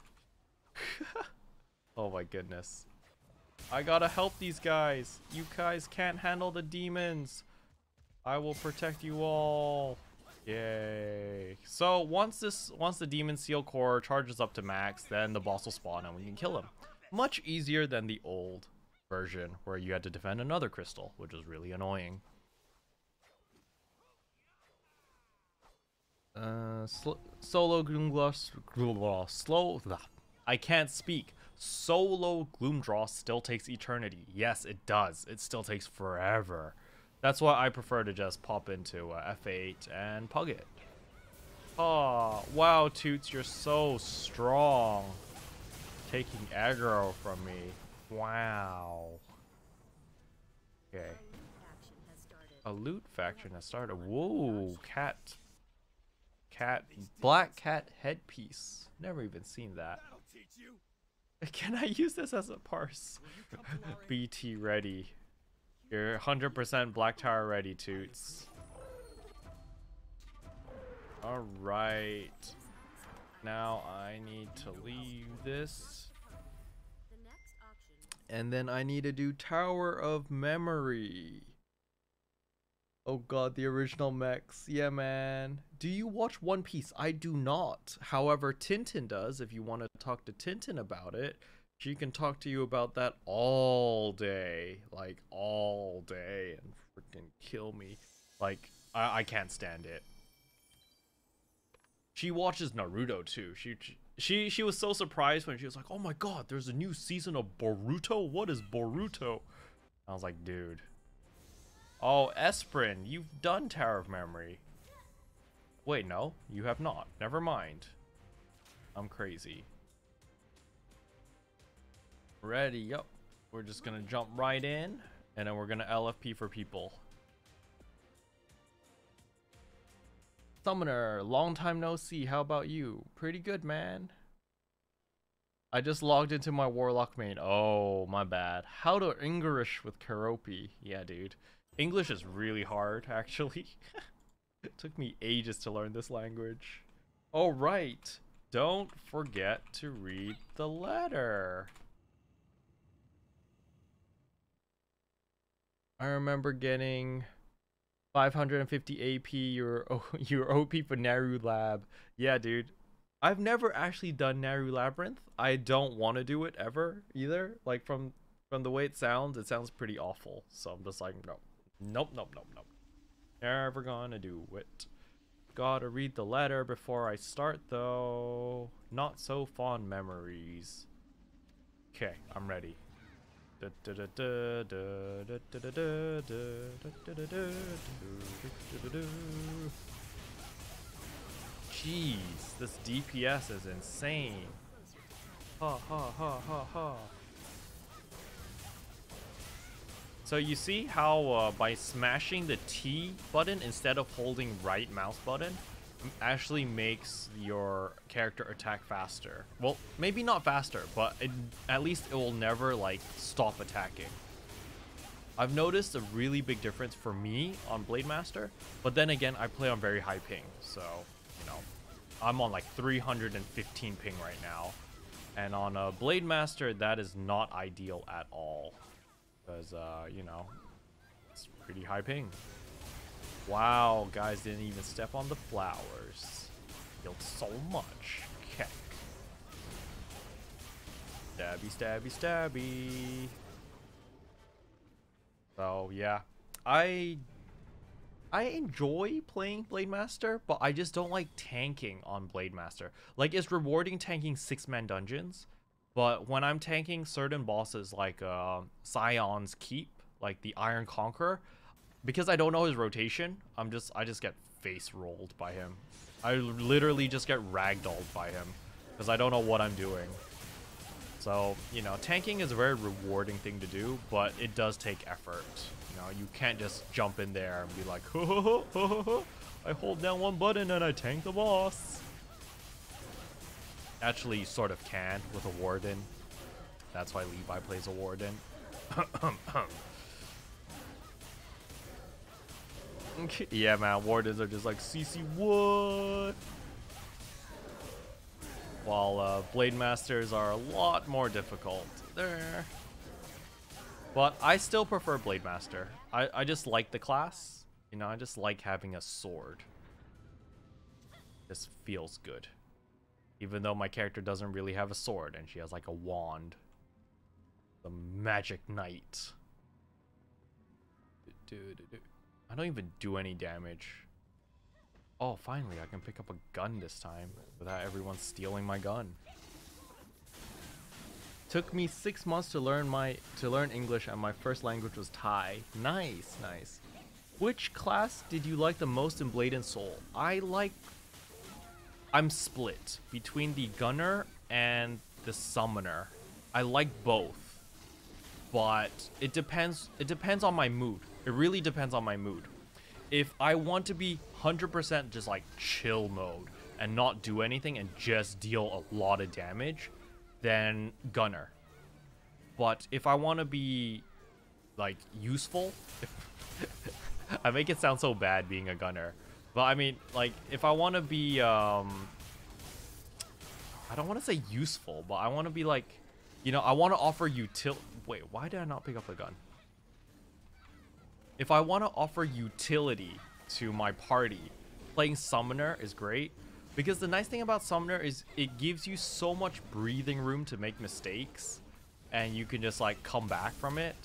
[SPEAKER 1] Oh my goodness. I gotta help these guys. You guys can't handle the demons. I will protect you all. Yay. So once the demon seal core charges up to max, then the boss will spawn and we can kill him. Much easier than the old version where you had to defend another crystal, which was really annoying. Solo Gloomdross I can't speak. Solo Gloomdross still takes eternity. Yes, it does. It still takes forever. That's why I prefer to just pop into F8 and pug it. Oh, wow, Toots, you're so strong. Taking aggro from me. Wow. Okay. A loot faction has started. Whoa, cat. Black cat headpiece. Never even seen that. Can I use this as a parse? BT ready. You're 100% Black Tower ready, Toots. Alright. Now I need to leave this. And then I need to do Tower of Memory. Oh god, the original mechs. Yeah, man. Do you watch One Piece? I do not. However, Tintin does. If you want to talk to Tintin about it, she can talk to you about that all day. Like, all day. And freaking kill me. Like, I can't stand it. She watches Naruto, too. She was so surprised when she was like, oh my god, there's a new season of Boruto? What is Boruto? I was like, dude. Oh, Esprin, you've done Tower of Memory. Wait, no, you have not. Never mind. I'm crazy. Ready, yep. We're just gonna jump right in, and then we're gonna LFP for people. Summoner, long time no see. How about you? Pretty good, man. I just logged into my Warlock main. Oh, my bad. How to English with Keropi. Yeah, dude. English is really hard, actually. It took me ages to learn this language. All right. Don't forget to read the letter. I remember getting 550 AP your OP for Naru Lab. Yeah, dude. I've never actually done Naru Labyrinth. I don't want to do it ever either. Like from the way it sounds pretty awful. So I'm just like, no. Nope. Never gonna do it. Gotta read the letter before I start though. Not so fond memories. Okay, I'm ready. Jeez, this DPS is insane. Ha ha ha ha ha. So you see how by smashing the T button instead of holding right mouse button actually makes your character attack faster. Well, maybe not faster, but at least it will never like stop attacking. I've noticed a really big difference for me on Blade Master, but then again, I play on very high ping, so you know, I'm on like 315 ping right now, and on a Blade Master that is not ideal at all. Because, you know, it's pretty high ping. Wow, guys didn't even step on the flowers. Healed so much. Okay. Stabby. So, yeah. I enjoy playing Blade Master, but I just don't like tanking on Blade Master. Like, it's rewarding tanking 6-man dungeons. But when I'm tanking certain bosses like Scion's Keep, like the Iron Conqueror, because I don't know his rotation, I just get face rolled by him. I literally just get ragdolled by him because I don't know what I'm doing. So, you know, tanking is a very rewarding thing to do, but it does take effort. You know, you can't just jump in there and be like, I hold down one button and I tank the boss. Actually, you sort of can with a warden. That's why Levi plays a warden. Yeah, man, wardens are just like, CC what? While Blade Masters are a lot more difficult. There. But I still prefer Blade Master. I just like the class. You know, I just like having a sword. This feels good. Even though my character doesn't really have a sword and she has like a wand. The Magic Knight. I don't even do any damage. Oh, finally I can pick up a gun this time without everyone stealing my gun. Took me 6 months to learn English and my first language was Thai. Nice. Which class did you like the most in Blade and Soul? I like I'm split between the gunner and the summoner. I like both, but it depends on my mood. It really depends on my mood. If I want to be 100% just like chill mode and not do anything and just deal a lot of damage, then gunner. But if I want to be like useful, I make it sound so bad being a gunner. But I mean, like, if I want to be, I don't want to say useful, but I want to be like, you know, I want to offer utility. Wait, why did I not pick up the gun? If I want to offer utility to my party, playing Summoner is great. Because the nice thing about Summoner is it gives you so much breathing room to make mistakes. And you can just, like, come back from it.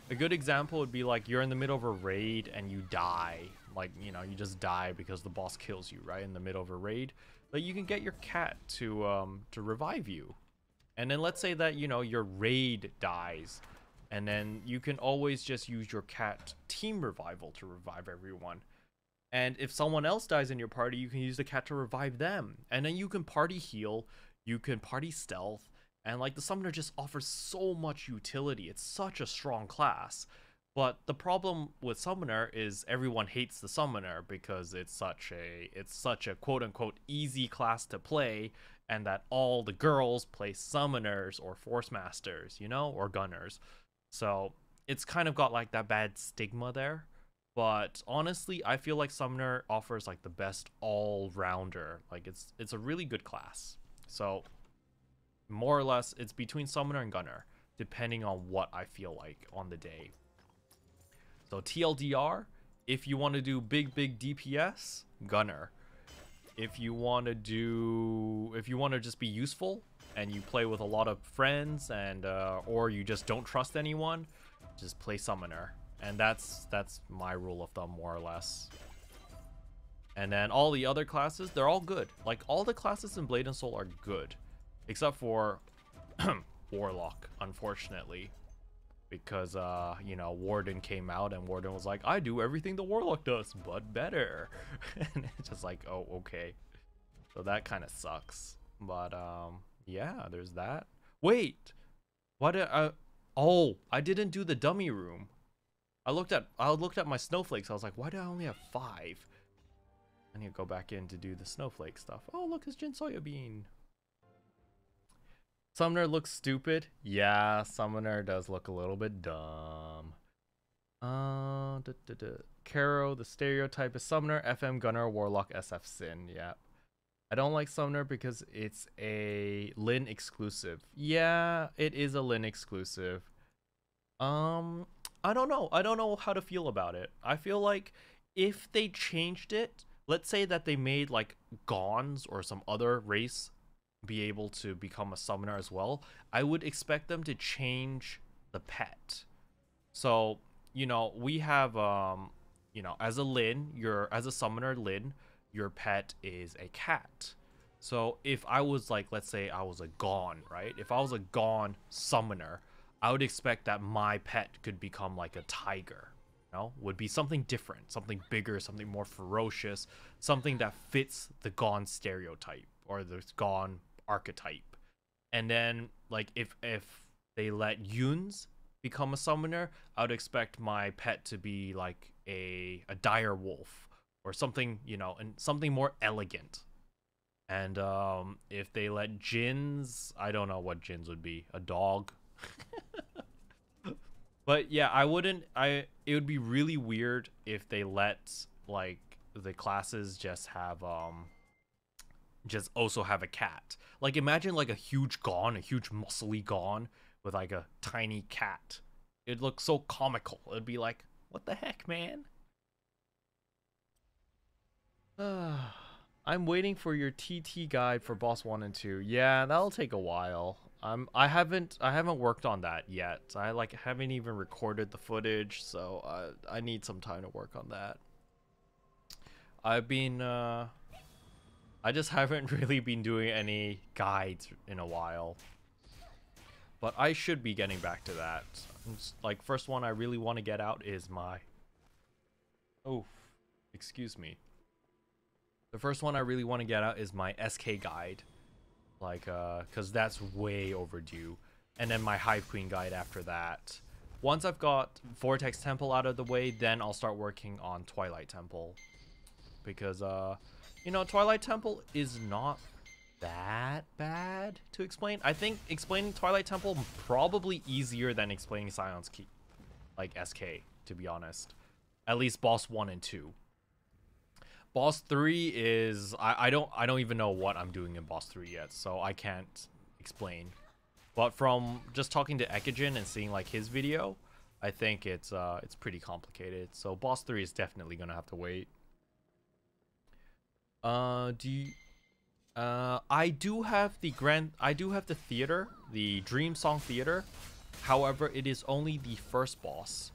[SPEAKER 1] A good example would be, like, you're in the middle of a raid and you die. Like, you know, you just die because the boss kills you, right? In the middle of a raid. But you can get your cat to revive you. And then let's say that, you know, your raid dies. And then you can always just use your cat team revival to revive everyone. And if someone else dies in your party, you can use the cat to revive them. And then you can party heal, you can party stealth. And like the summoner just offers so much utility. It's such a strong class. But the problem with summoner is everyone hates the summoner because it's such a quote unquote easy class to play, and that all the girls play summoners or force masters, you know, or gunners. So it's kind of got like that bad stigma there. But honestly, I feel like summoner offers like the best all-rounder. Like it's a really good class. So more or less, it's between summoner and gunner, depending on what I feel like on the day. So TLDR, if you want to do big DPS, gunner. If you want to just be useful and you play with a lot of friends and or you just don't trust anyone, just play summoner. And that's my rule of thumb, more or less. And then all the other classes, they're all good. Like all the classes in Blade and Soul are good, except for Warlock, unfortunately. Because, you know, Warden came out and Warden was like, I do everything the Warlock does, but better. And it's just like, oh, okay. So that kind of sucks. But, yeah, there's that. Wait! Why did I... Oh, I didn't do the dummy room. I looked at my snowflakes. I was like, why do I only have 5? I need to go back in to do the snowflake stuff. Oh, look, it's Jin Soya Bean. Summoner looks stupid. Yeah, Summoner does look a little bit dumb. Caro, the stereotype is Summoner, FM, Gunner, Warlock, SF, Sin. Yeah. I don't like Summoner because it's a Lin exclusive. Yeah, it is a Lin exclusive. I don't know. I don't know how to feel about it. I feel like if they changed it, let's say that they made like Gons or some other race be able to become a summoner as well, I would expect them to change the pet. So, you know, we have you know, as a Lin, as a summoner Lin, your pet is a cat. So if I was like, let's say I was a Gon, right? If I was a Gon summoner, I would expect that my pet could become like a tiger. You know, would be something different, something bigger, something more ferocious, something that fits the Gon stereotype or the Gon archetype. And then like if they let Yuns become a summoner, I would expect my pet to be like a dire wolf or something, you know, and something more elegant. And if they let Jins, I don't know what Jins would be, a dog. But yeah, it would be really weird if they let like the classes just have just also have a cat. Like imagine like a huge Gon, a huge muscly Gon with like a tiny cat. It'd look so comical. It'd be like, what the heck, man? I'm waiting for your TT guide for boss 1 and 2. Yeah, that'll take a while. I haven't worked on that yet. I like haven't even recorded the footage, so I need some time to work on that. I've been I just haven't really been doing any guides in a while. But I should be getting back to that. Like first one I really want to get out is my excuse me. The first one I really want to get out is my SK guide. Like, because that's way overdue. And then my Hive Queen guide after that. Once I've got Vortex Temple out of the way, then I'll start working on Twilight Temple. Because, you know, Twilight Temple is not that bad to explain. I think explaining Twilight Temple probably easier than explaining Scion's Keep, like SK, to be honest. At least boss 1 and 2. Boss 3 is I don't even know what I'm doing in boss 3 yet, so I can't explain. But from just talking to Ekijin and seeing like his video, I think it's pretty complicated. So boss 3 is definitely gonna have to wait. I do have the theater, the Dream Song Theater. However, it is only the first boss,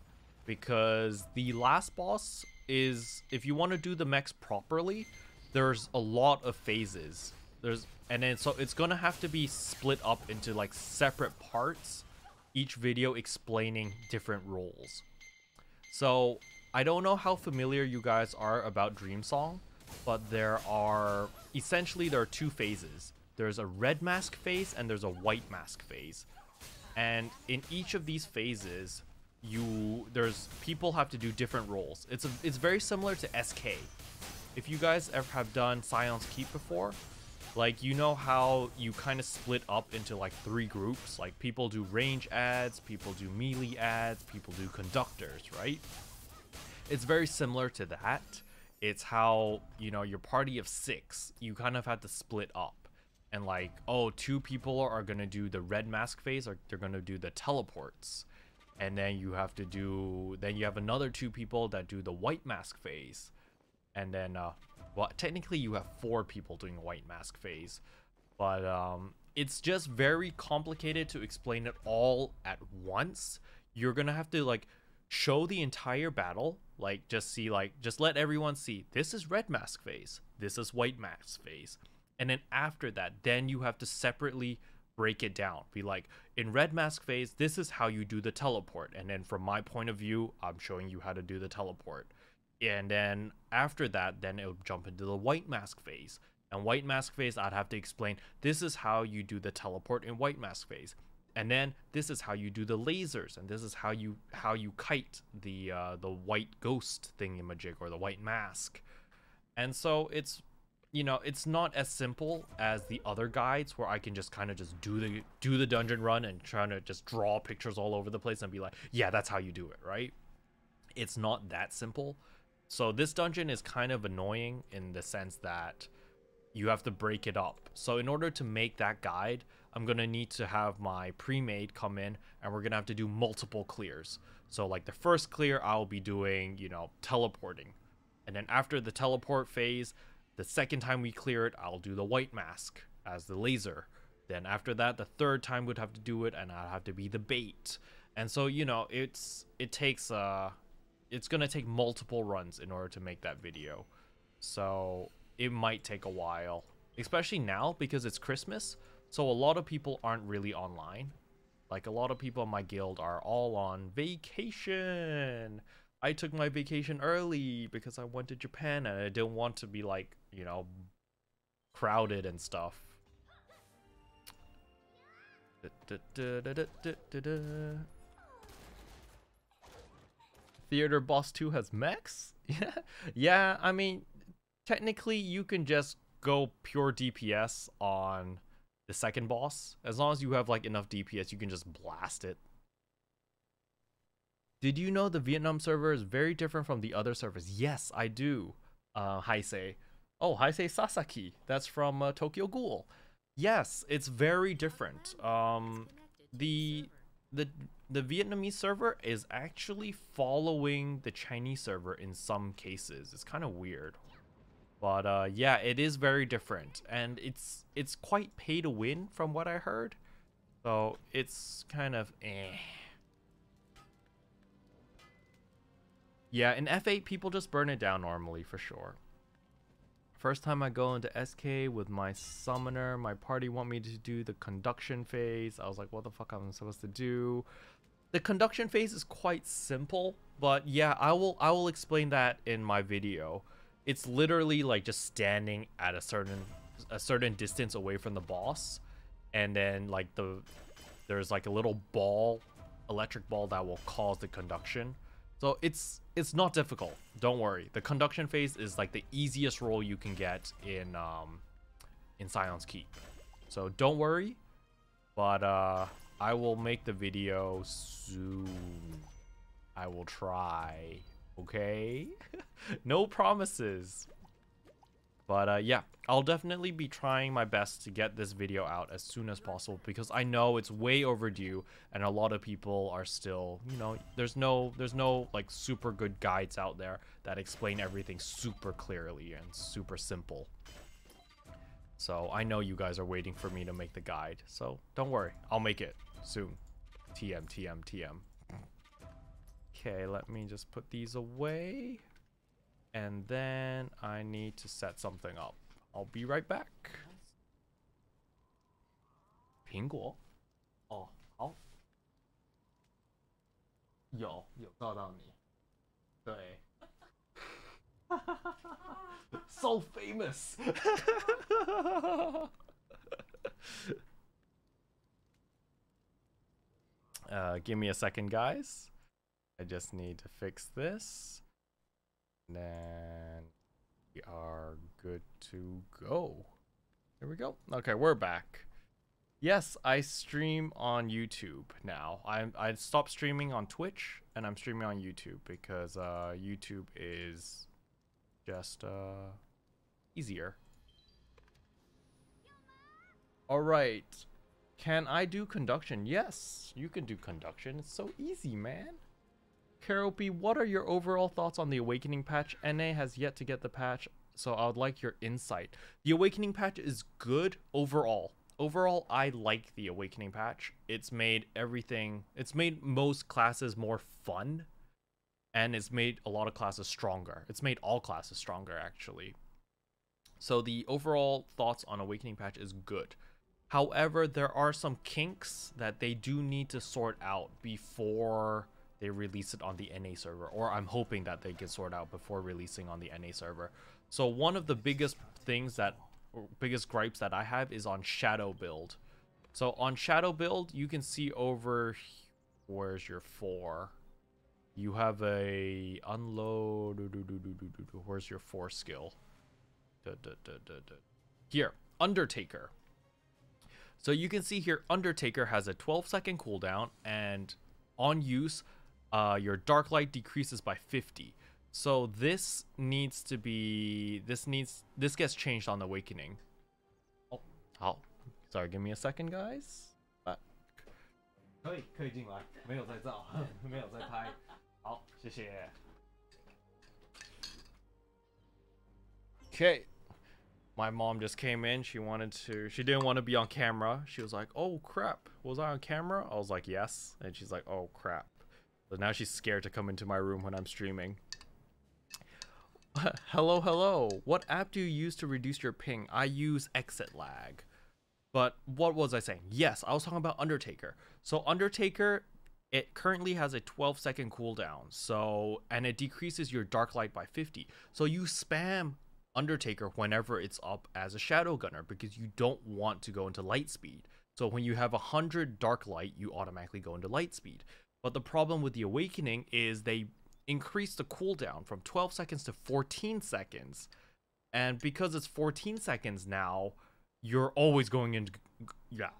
[SPEAKER 1] because the last boss is, if you want to do the mechs properly, there's a lot of phases. So it's gonna have to be split up into like separate parts, each video explaining different roles. So I don't know how familiar you guys are about Dream Song, but there are two phases. There's a red mask phase and there's a white mask phase. And in each of these phases, people have to do different roles. It's very similar to SK. If you guys ever have done Scion's Keep before, like, you know how you kind of split up into like 3 groups. Like, people do range ads, people do melee ads, people do conductors, right? It's very similar to that. It's how, you know, your party of 6, you kind of have to split up. And like, oh, 2 people are gonna do the red mask phase, or they're gonna do the teleports. And then you have another 2 people that do the white mask phase. And then, well, technically you have 4 people doing a white mask phase. But it's just very complicated to explain it all at once. You're gonna have to like show the entire battle, like just let everyone see, this is red mask phase, this is white mask phase. And then after that, then you have to separately break it down. Be like, in red mask phase, this is how you do the teleport. And then from my point of view, I'm showing you how to do the teleport. And then after that, then it'll jump into the white mask phase. And white mask phase, I'd have to explain, this is how you do the teleport in white mask phase. And then this is how you do the lasers, and this is how you kite the white ghost thingamajig, or the white mask. And so it's, you know, it's not as simple as the other guides where I can just kind of just do the dungeon run and trying to just draw pictures all over the place and be like, yeah, that's how you do it, right? It's not that simple. So this dungeon is kind of annoying in the sense that you have to break it up. So in order to make that guide, I'm gonna need to have my pre-made come in, and we're gonna have to do multiple clears. So like the first clear, I'll be doing, you know, teleporting. And then after the teleport phase, the second time we clear it, I'll do the white mask as the laser. Then after that, the third time we'd have to do it, and I'll have to be the bait. And so, you know, it's gonna take multiple runs in order to make that video. So it might take a while, especially now because it's Christmas. So a lot of people aren't really online. Like, a lot of people in my guild are all on vacation. I took my vacation early because I went to Japan and I didn't want to be like, you know, crowded and stuff. Theater Boss 2 has mechs? Yeah, yeah, I mean, technically you can just go pure DPS on the second boss. As long as you have like enough DPS, you can just blast it. Did you know the Vietnam server is very different from the other servers? Yes, I do. Heisei. Oh, Heisei Sasaki. That's from Tokyo Ghoul. Yes, it's very different. The Vietnamese server is actually following the Chinese server in some cases. It's kind of weird. But yeah, it is very different, and it's quite pay to win from what I heard. So it's kind of eh. Yeah, in F8 people just burn it down normally for sure. First time I go into SK with my summoner, my party want me to do the conduction phase. I was like, what the fuck am I supposed to do? The conduction phase is quite simple, but yeah, I will explain that in my video. it's literally like just standing at a certain distance away from the boss, and then like there's like a little ball, electric ball that will cause the conduction. So it's not difficult. Don't worry. The conduction phase is like the easiest role you can get in Scion's Keep. So don't worry. But I will make the video soon. I will try. Okay? No promises. But yeah, I'll definitely be trying my best to get this video out as soon as possible, because I know it's way overdue and a lot of people are still, you know, there's no like super good guides out there that explain everything super clearly and super simple. So I know you guys are waiting for me to make the guide, so don't worry, I'll make it soon. TM, TM, TM. Okay, let me just put these away. And then I need to set something up. I'll be right back. 苹果？哦，好。有照到你。对。So famous. Give me a second, guys. I just need to fix this. Then we are good to go. There we go. Okay, we're back. Yes, I stream on YouTube now. I stopped streaming on Twitch and I'm streaming on YouTube because YouTube is just easier. All right. Can I do conduction? Yes, you can do conduction. It's so easy, man. Karopi, what are your overall thoughts on the Awakening patch? NA has yet to get the patch, so I would like your insight. The Awakening patch is good overall. Overall, I like the Awakening patch. It's made most classes more fun, and it's made a lot of classes stronger. It's made all classes stronger, actually. So the overall thoughts on Awakening patch is good. However, there are some kinks that they do need to sort out before they release it on the NA server, or I'm hoping that they get sorted out before releasing on the NA server. So one of the biggest gripes that I have is on Shadow build. So on Shadow build, you can see over, where's your 4? You have a unload, where's your 4 skill? Here, Undertaker. So you can see here, Undertaker has a 12-second cooldown, and on use, your dark light decreases by 50. So this needs to be, this gets changed on Awakening. Oh, sorry, give me a second, guys. 可以进来，没有在照，没有在拍。好，谢谢。Okay. My mom just came in. She didn't want to be on camera. She was like, "Oh crap, was I on camera?" I was like, "Yes." And she's like, "Oh crap." So now she's scared to come into my room when I'm streaming. Hello. What app do you use to reduce your ping? I use Exit Lag. But what was I saying? Yes, I was talking about Undertaker. So Undertaker, it currently has a 12-second cooldown. So, and it decreases your dark light by 50. So you spam Undertaker whenever it's up as a shadow gunner because you don't want to go into light speed. So when you have 100 dark light, you automatically go into light speed. But the problem with the Awakening is they increase the cooldown from 12 seconds to 14 seconds. And because it's 14 seconds now, you're always going into blah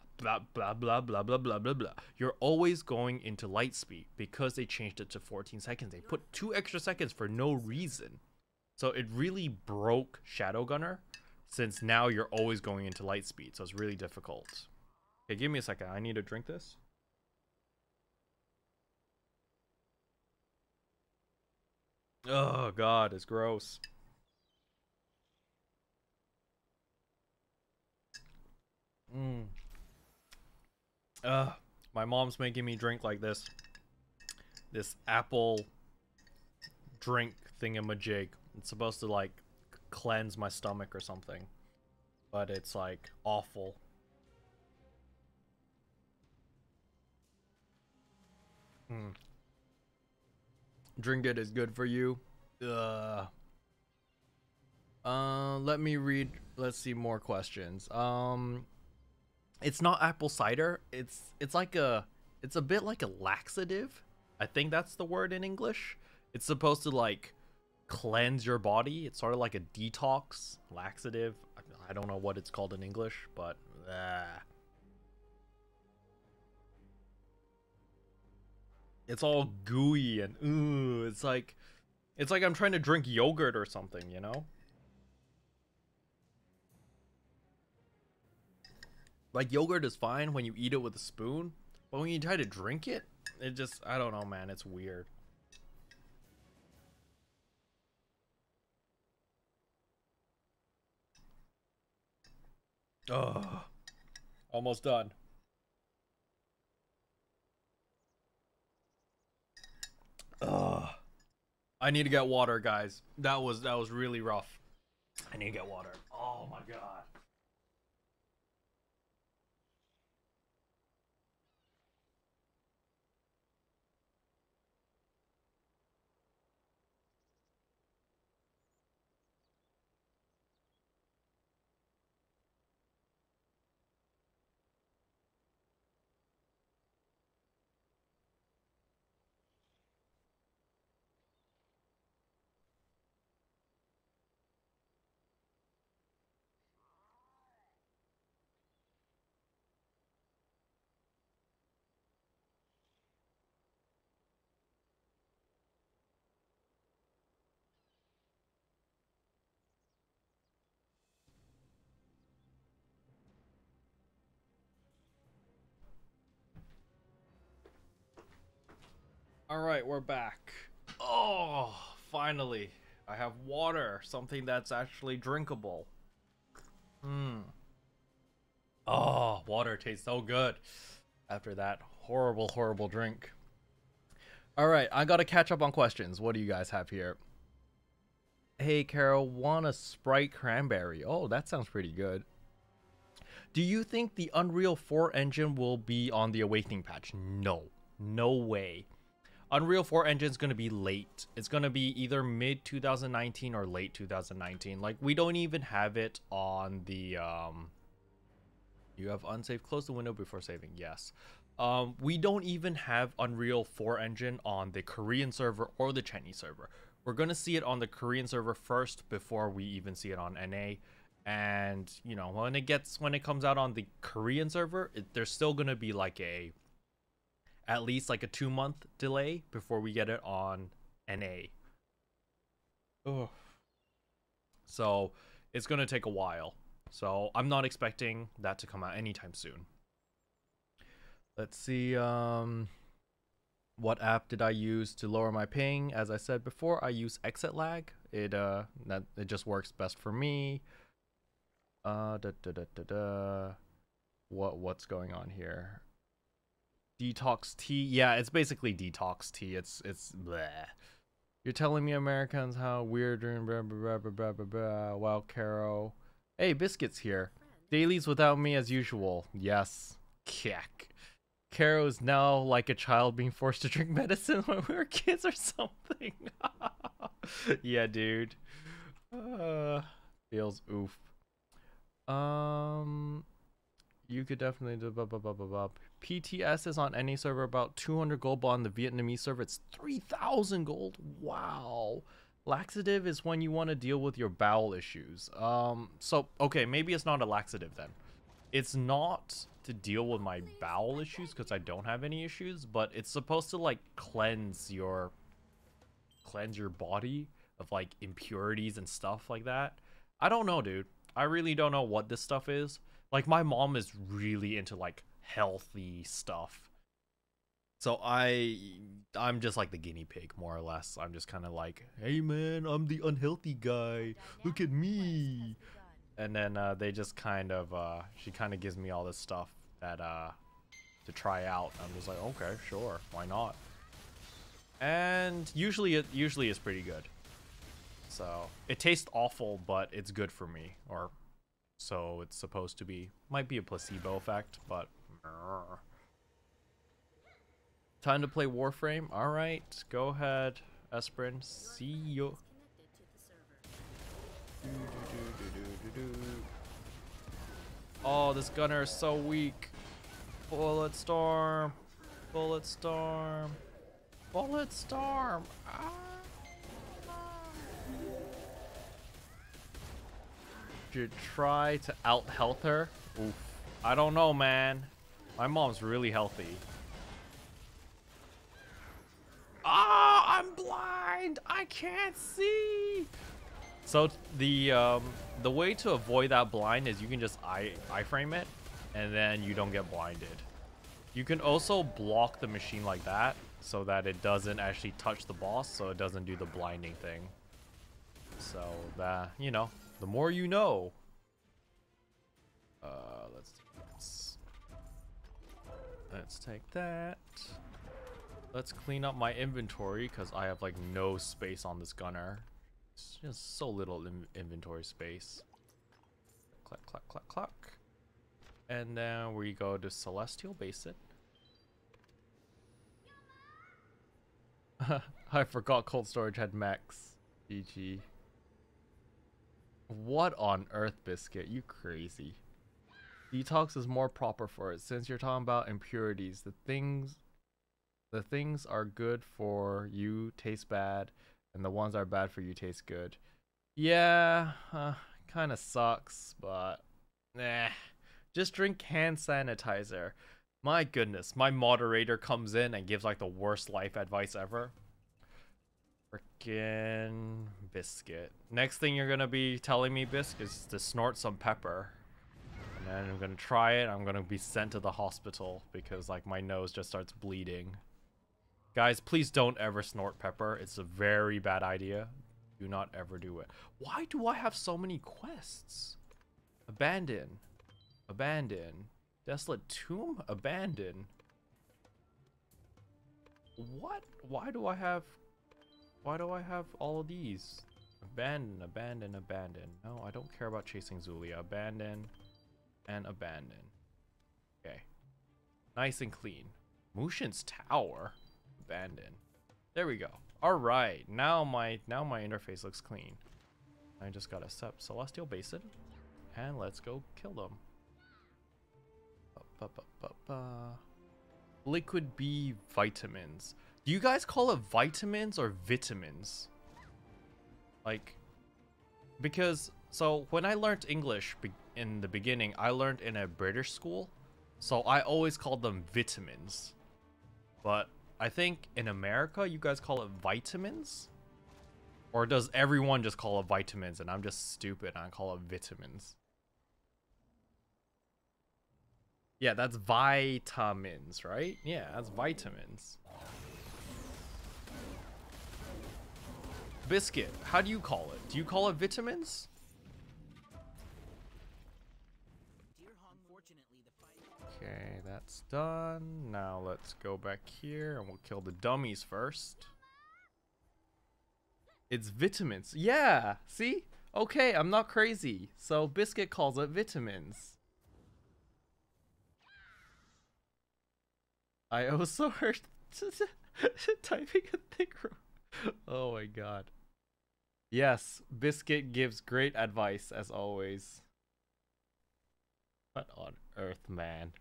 [SPEAKER 1] blah blah blah blah blah blah blah. You're always going into light speed because they changed it to 14 seconds. They put 2 extra seconds for no reason. So it really broke Shadow Gunner, since now you're always going into light speed. So it's really difficult. Okay, give me a second. I need to drink this. Oh god, it's gross. My mom's making me drink like this apple drink thingamajig. It's supposed to like cleanse my stomach or something, but it's like awful. Drink it is good for you. Let me read. Let's see more questions. It's not apple cider. It's like it's a bit like a laxative. I think that's the word in English. It's supposed to like cleanse your body. It's sort of like a detox laxative. I don't know what it's called in English, but it's all gooey and ooh, it's like I'm trying to drink yogurt or something, you know? Like yogurt is fine when you eat it with a spoon, but when you try to drink it, it just I don't know, man, it's weird. Ugh. Almost done. Ugh. I need to get water, guys. That was really rough. I need to get water. Oh my god. All right, we're back. Oh, finally. I have water, something that's actually drinkable. Hmm. Oh, water tastes so good after that horrible, horrible drink. All right, I gotta catch up on questions. What do you guys have here? Hey, Carol, want a Sprite cranberry? Oh, that sounds pretty good. Do you think the Unreal 4 engine will be on the Awakening patch? No. No way. Unreal 4 engine's going to be late. It's going to be either mid 2019 or late 2019. Like, we don't even have it on the you have unsaved. Close the window before saving. Yes. We don't even have Unreal 4 engine on the Korean server or the Chinese server. We're going to see it on the Korean server first before we even see it on NA. And, you know, when it comes out on the Korean server, there's still going to be like at least like a 2-month delay before we get it on NA. Ugh. So it's gonna take a while. So I'm not expecting that to come out anytime soon. Let's see. What app did I use to lower my ping? As I said before, I use Exit Lag. It just works best for me. What's going on here? Detox tea. Yeah, it's basically detox tea. It's bleh. You're telling me Americans how weird and blah blah blah blah blah blah. Wow, Caro. Hey, Biscuit's here. Dailies without me as usual. Yes. Kick. Caro is now like a child being forced to drink medicine when we were kids or something. Yeah, dude. Feels oof. You could definitely do blah, blah, blah, blah, blah. PTS is on any server about 200 gold, but on the Vietnamese server it's 3,000 gold. Wow. Laxative is when you want to deal with your bowel issues. So okay, maybe it's not a laxative then. It's not to deal with my bowel issues because I don't have any issues, but it's supposed to like cleanse your body of like impurities and stuff like that. I don't know, dude. I really don't know what this stuff is. Like my mom is really into like healthy stuff. So I'm just like the guinea pig more or less. I'm just kind of like, "Hey man, I'm the unhealthy guy. Look at me." And then they just kind of she kind of gives me all this stuff that to try out. I'm just like, "Okay, sure. Why not?" And usually it's pretty good. So, it tastes awful, but it's good for me, or so it's supposed to be. Might be a placebo effect, but time to play Warframe. All right, go ahead, Esperin. See you. Oh, this gunner is so weak. Bullet storm. Bullet storm. Bullet storm. Ah. Should try to out-health her. Oof. I don't know, man. My mom's really healthy. Ah, I'm blind. I can't see. So the way to avoid that blind is you can just iframe it, and then you don't get blinded. You can also block the machine like that so that it doesn't actually touch the boss, so it doesn't do the blinding thing. So that, you know, the more you know. Let's take that. Let's clean up my inventory because I have like no space on this gunner. It's just so little inventory space. Clack, clack, clack, clack. And then we go to Celestial Basin. I forgot cold storage had mechs. GG. What on earth, Biscuit? You crazy. Detox is more proper for it since you're talking about impurities. The things are good for you taste bad, and the ones that are bad for you taste good. Yeah, kind of sucks, but nah. Just drink hand sanitizer. My goodness, my moderator comes in and gives like the worst life advice ever. Frickin' Biscuit. Next thing you're gonna be telling me, Biscuit, is to snort some pepper. And then I'm gonna try it. I'm gonna be sent to the hospital because like my nose just starts bleeding. Guys, please don't ever snort pepper. It's a very bad idea. Do not ever do it. Why do I have so many quests? Abandon. Abandon. Desolate Tomb? Abandon. What? Why do I have all of these? Abandon, abandon, abandon. No, I don't care about chasing Zulia. Abandon and abandon. Okay. Nice and clean. Mushin's Tower. Abandon. There we go. Alright. Now my interface looks clean. I just gotta set Celestial Basin. And let's go kill them. Liquid B vitamins. Do you guys call it vitamins or vitamins? Like, because, so when I learned English in the beginning, I learned in a British school. So I always called them vitamins. But I think in America, you guys call it vitamins? Or does everyone just call it vitamins and I'm just stupid and I call it vitamins? Yeah, that's vitamins, right? Yeah, that's vitamins. Biscuit, how do you call it? Do you call it vitamins? Okay, that's done. Now let's go back here and we'll kill the dummies first. It's vitamins. Yeah, see? Okay, I'm not crazy. So Biscuit calls it vitamins. I also heard typing a thick room. Oh my god. Yes, Biscuit gives great advice as always. What on earth, man?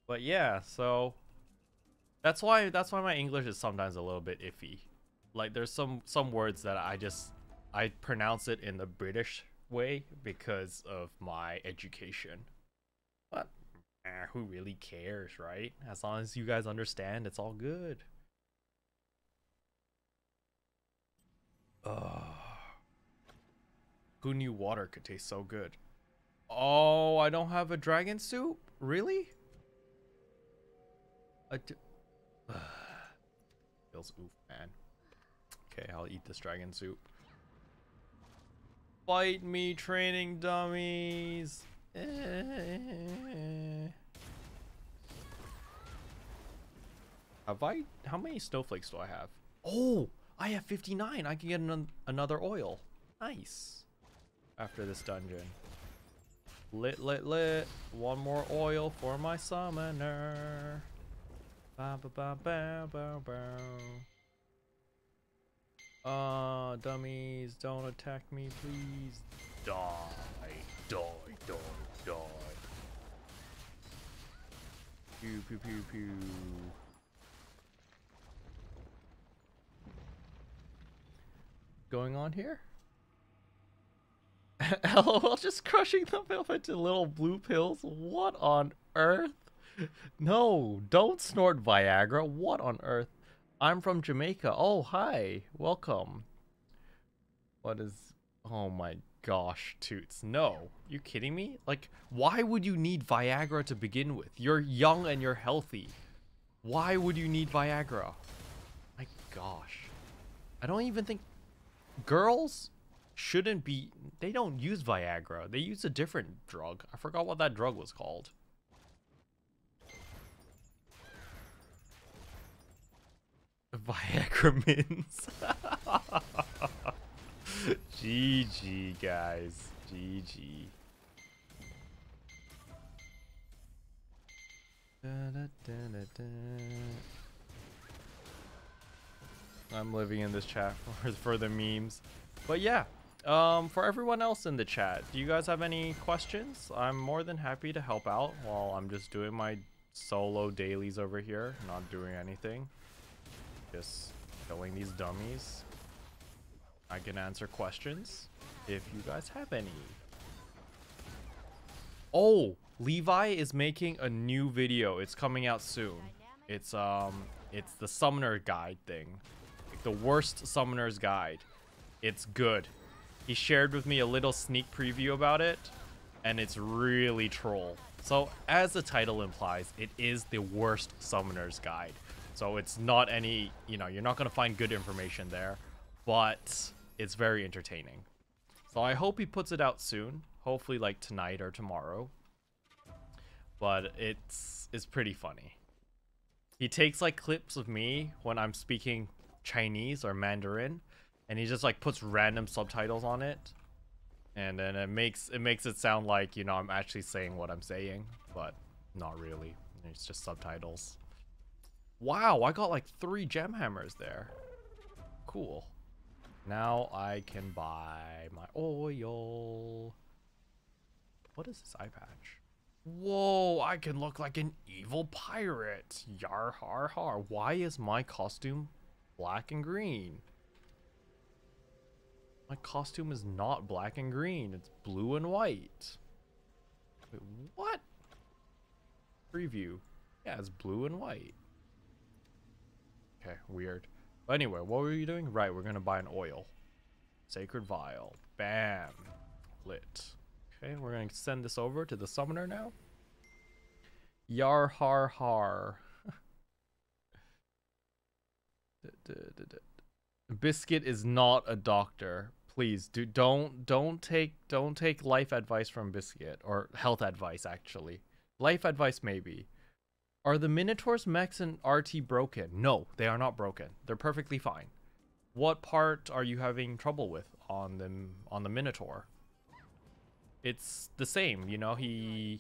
[SPEAKER 1] But yeah, so that's why my English is sometimes a little bit iffy. Like there's some words that I pronounce it in the British way because of my education. But who really cares, right? As long as you guys understand, it's all good. Who knew water could taste so good? Oh, I don't have a dragon soup? Really? Feels oof, man. Okay, I'll eat this dragon soup. Fight me, training dummies. How many snowflakes do I have? Oh, I have 59. I can get another oil. Nice. After this dungeon. Lit. One more oil for my summoner. Ba ba ba ba ba ba. Dummies, don't attack me, please. Die, die, die, die. Pew, pew, pew, pew. Going on here? LOL, just crushing them up into little blue pills. What on earth? No, don't snort Viagra. What on earth? I'm from Jamaica. Oh, hi. Welcome. What is... Oh my gosh, Toots. No. You kidding me? Like, why would you need Viagra to begin with? You're young and you're healthy. Why would you need Viagra? My gosh. I don't even think... Girls shouldn't be... They don't use Viagra. They use a different drug. I forgot what that drug was called. Viagra mins. GG, guys. GG. I'm living in this chat for the memes. But yeah, for everyone else in the chat, do you guys have any questions? I'm more than happy to help out while I'm just doing my solo dailies over here, not doing anything. Just killing these dummies. I can answer questions if you guys have any. Oh, Levi is making a new video. It's coming out soon. It's the summoner guide thing. Like the worst summoner's guide. It's good. He shared with me a little sneak preview about it, and it's really troll. So as the title implies, it is the worst summoner's guide. So it's not any, you know, you're not going to find good information there, but it's very entertaining. So I hope he puts it out soon, hopefully like tonight or tomorrow. But it's pretty funny. He takes like clips of me when I'm speaking Chinese or Mandarin, and he just like puts random subtitles on it. And then it makes it sound like, you know, I'm actually saying what I'm saying, but not really. It's just subtitles. Wow, I got like 3 gem hammers there. Cool. Now I can buy my oil. What is this eye patch? Whoa, I can look like an evil pirate. Yar har har. Why is my costume black and green? My costume is not black and green. It's blue and white. Wait, what? Preview. Yeah, it's blue and white. Okay, weird. But anyway, what were you doing? Right, we're gonna buy an oil. Sacred vial. Bam. Lit. Okay, we're gonna send this over to the summoner now. Yar har har. Biscuit is not a doctor. Please don't take life advice from Biscuit, or health advice actually. Life advice maybe. Are the Minotaur's mechs and RT broken? No, they are not broken. They're perfectly fine. What part are you having trouble with on the Minotaur? It's the same, you know, you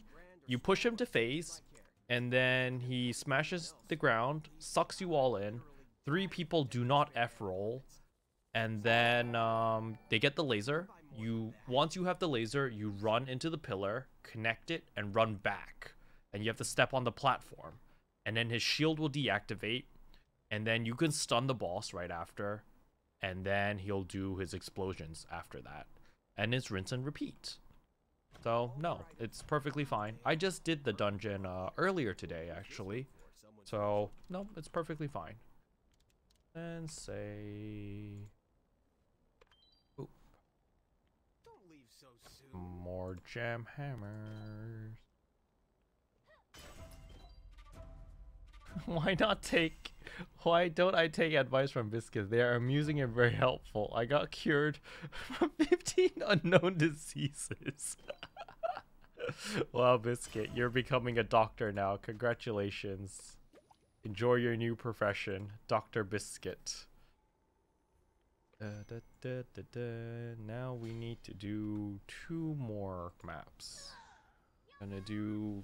[SPEAKER 1] push him to phase, and then he smashes the ground, sucks you all in. 3 people do not F roll, and then they get the laser. Once you have the laser, you run into the pillar, connect it, and run back. And you have to step on the platform, and then his shield will deactivate, and then you can stun the boss right after, and then he'll do his explosions after that, and it's rinse and repeat. So no, it's perfectly fine. I just did the dungeon earlier today actually, so no, it's perfectly fine. And say oop. More gem hammers. Why don't I take advice from Biscuit? They are amusing and very helpful. I got cured from 15 unknown diseases. Wow, Biscuit, you're becoming a doctor now. Congratulations. Enjoy your new profession, Dr. Biscuit. Now we need to do 2 more maps. Gonna do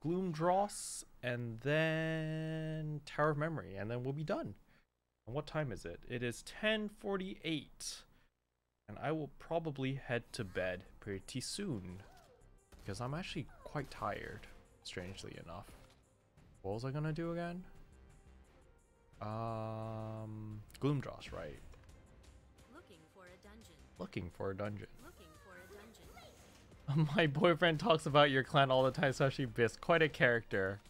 [SPEAKER 1] Gloomdross and then Tower of Memory, and then we'll be done. And what time is it? It is 10:48. And I will probably head to bed pretty soon. Because I'm actually quite tired, strangely enough. What was I gonna do again? Gloomdross, right?
[SPEAKER 3] Looking for a dungeon.
[SPEAKER 1] Looking for a dungeon.
[SPEAKER 3] Looking for a dungeon.
[SPEAKER 1] My boyfriend talks about your clan all the time, especially Biss. Quite a character.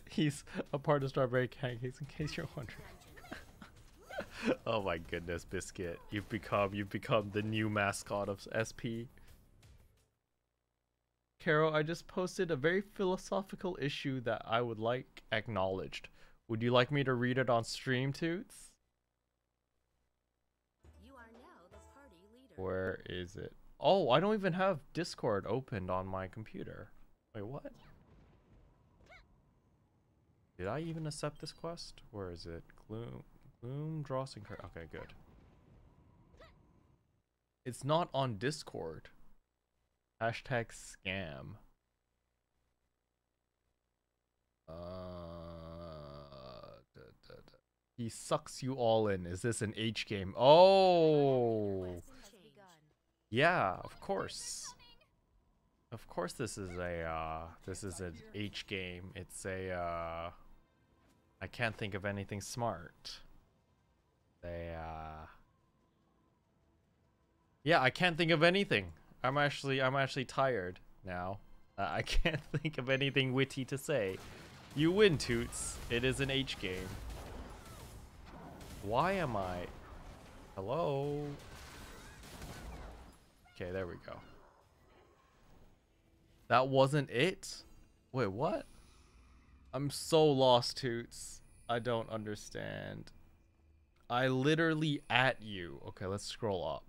[SPEAKER 1] He's a part of Strawberry Pancakes, in case you're wondering. Oh my goodness, Biscuit. You've become the new mascot of SP. Carol, I just posted a very philosophical issue that I would like acknowledged. Would you like me to read it on stream, Toots?
[SPEAKER 3] You are now the party leader.
[SPEAKER 1] Where is it? Oh, I don't even have Discord opened on my computer. Wait, what? Did I even accept this quest? Where is it? Gloomdross and okay, good. It's not on Discord. Hashtag scam. He sucks you all in. Is this an H game? Oh, yeah, of course. Of course, this is an H game. It's a I can't think of anything smart. Yeah, I can't think of anything. I'm actually tired now. I can't think of anything witty to say. You win, Toots. It is an H game. Why am I? Hello? Okay, there we go. That wasn't it? Wait, what? I'm so lost, Toots. I don't understand. I literally at you. Okay, let's scroll up.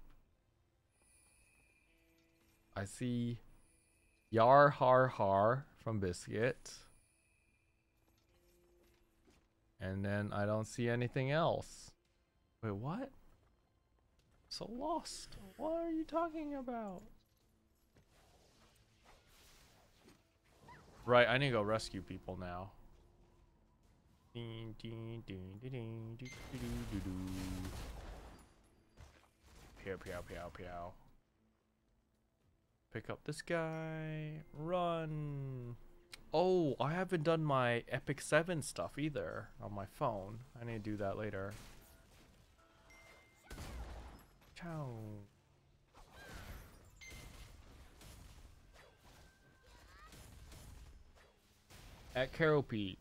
[SPEAKER 1] I see Yar Har Har from Biscuit. And then I don't see anything else. Wait, what? So lost. What are you talking about? Right, I need to go rescue people now. Pew, pew, pew, pew. Pick up this guy. Run. Oh, I haven't done my Epic 7 stuff either on my phone. I need to do that later. Ciao. At Carope,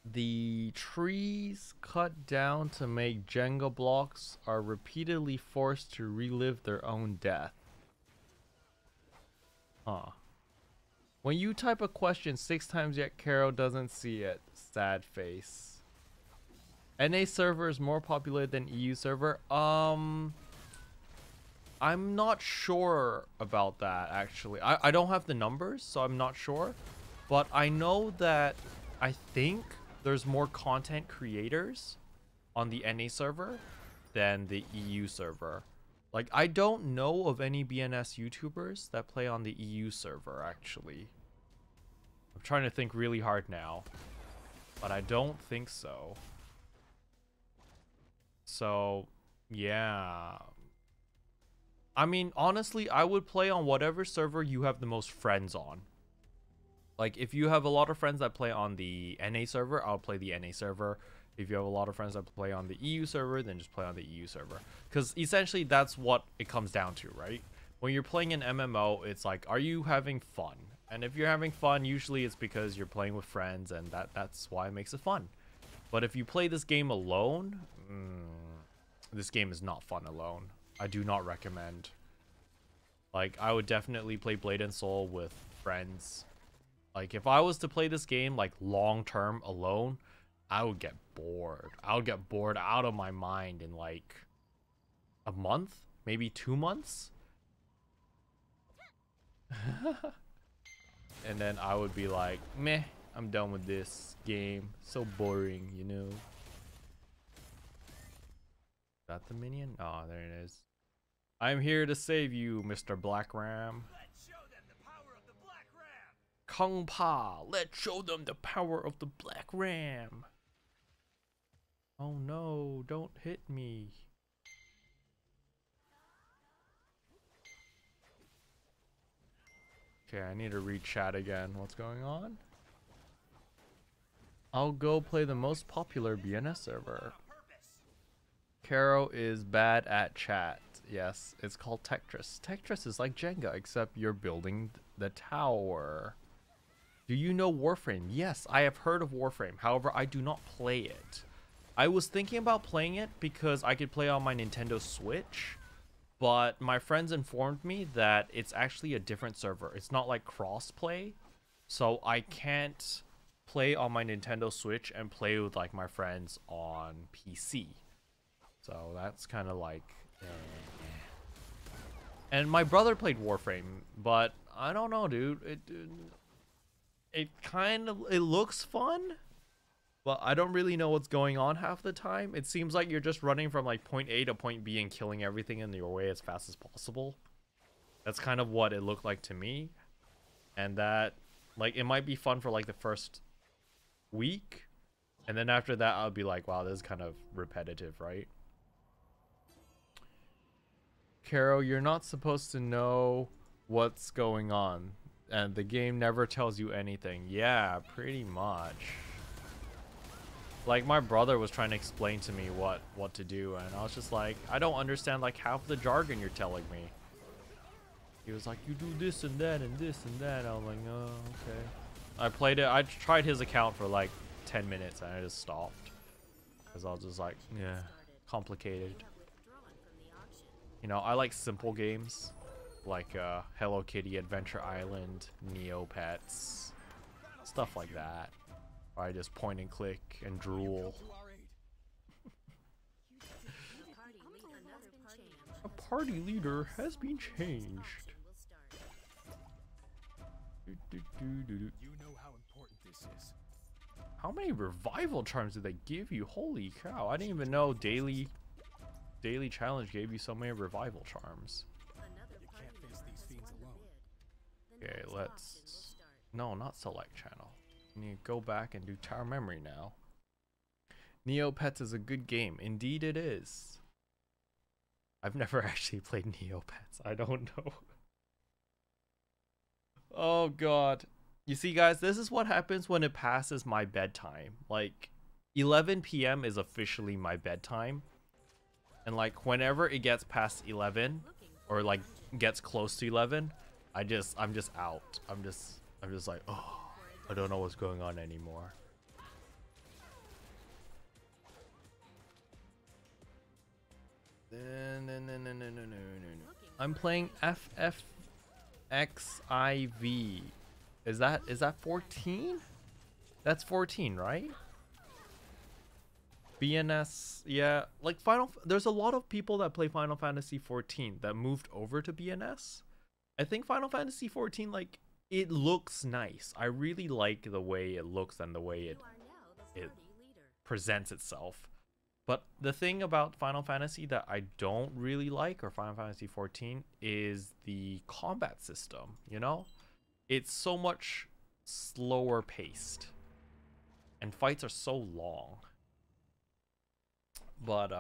[SPEAKER 1] the trees cut down to make Jenga blocks are repeatedly forced to relive their own death. Huh. When you type a question 6 times yet Caro doesn't see it. Sad face. NA server is more populated than EU server. I'm not sure about that actually. I don't have the numbers, so I'm not sure. But I know that I think there's more content creators on the NA server than the EU server. Like, I don't know of any BNS YouTubers that play on the EU server, actually. I'm trying to think really hard now, but I don't think so. So, yeah. I mean, honestly, I would play on whatever server you have the most friends on. Like, if you have a lot of friends that play on the NA server, I'll play the NA server. If you have a lot of friends that play on the EU server, then just play on the EU server. Because essentially, that's what it comes down to, right? When you're playing an MMO, it's like, are you having fun? And if you're having fun, usually it's because you're playing with friends, and that's why it makes it fun. But if you play this game alone, this game is not fun alone. I do not recommend. Like, I would definitely play Blade and Soul with friends. Like, if I was to play this game, like, long-term alone, I would get bored. I would get bored out of my mind in, like, a month? Maybe 2 months? And then I would be like, meh, I'm done with this game. So boring, you know? Is that the minion? Oh, there it is. I'm here to save you, Mr. Black Ram.
[SPEAKER 2] Let's show them the power of the Black Ram.
[SPEAKER 1] Kung Pa, let's show them the power of the Black Ram. Oh no, don't hit me. Okay, I need to read chat again. What's going on? I'll go play the most popular BNS server. Caro is bad at chat. Yes, it's called Tetris. Tetris is like Jenga, except you're building the tower. Do you know Warframe? Yes, I have heard of Warframe. However, I do not play it. I was thinking about playing it because I could play on my Nintendo Switch, but my friends informed me that it's actually a different server. It's not like cross-play, so I can't play on my Nintendo Switch and play with like my friends on PC. So that's kind of like... And my brother played Warframe, but I don't know, dude. It kind of... It looks fun, but I don't really know what's going on half the time. It seems like you're just running from like point A to point B and killing everything in your way as fast as possible. That's kind of what it looked like to me. And that, like, it might be fun for like the first week. And then after that, I'll be like, wow, this is kind of repetitive, right? Caro, you're not supposed to know what's going on. And the game never tells you anything. Yeah, pretty much. Like, my brother was trying to explain to me what to do, and I was just like, I don't understand like half the jargon you're telling me. He was like, you do this and that and this and that. I was like, oh, okay. I played it. I tried his account for like 10 minutes and I just stopped. Because I was just like, yeah, complicated. You know, I like simple games. Like Hello Kitty Adventure Island, Neopets, stuff like that. Or I just point and click and drool. A party leader has been changed.
[SPEAKER 2] You know how important this is.
[SPEAKER 1] How many revival charms did they give you? Holy cow, I didn't even know Daily Challenge gave you so many revival charms.
[SPEAKER 2] You can't face these fiends alone.
[SPEAKER 1] Okay, let's... No, not select channel. I need to go back and do Tower Memory now. Neopets is a good game. Indeed it is. I've never actually played Neopets. I don't know. Oh god. You see guys, this is what happens when it passes my bedtime. Like 11 p.m. is officially my bedtime. And like whenever it gets past 11 or like gets close to 11, I'm just out. I'm just like, oh, I don't know what's going on anymore. No. I'm playing FFXIV. Is that 14? That's 14, right? BNS, yeah. Like there's a lot of people that play Final Fantasy 14 that moved over to BNS. I think Final Fantasy 14, like, it looks nice. I really like the way it looks and the way it presents itself. But the thing about Final Fantasy that I don't really like, or Final Fantasy 14, is the combat system, you know? It's so much slower paced. And fights are so long. But,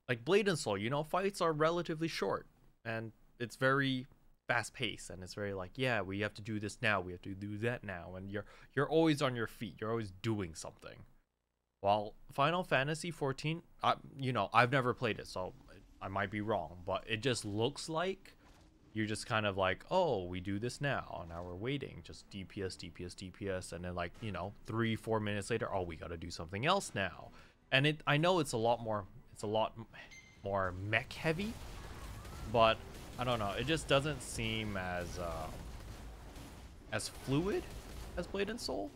[SPEAKER 1] like Blade and Soul, you know, fights are relatively short. And it's very fast paced. And it's very like, yeah, we have to do this now. We have to do that now. And you're always on your feet. You're always doing something. While Final Fantasy 14, you know, I've never played it, so I might be wrong, but it just looks like you're just kind of like, oh, we do this now, now we're waiting, just DPS, DPS, DPS, and then like, you know, 3-4 minutes later, oh, we gotta do something else now. And I know it's a lot more mech heavy, but I don't know, it just doesn't seem as fluid as Blade and Soul.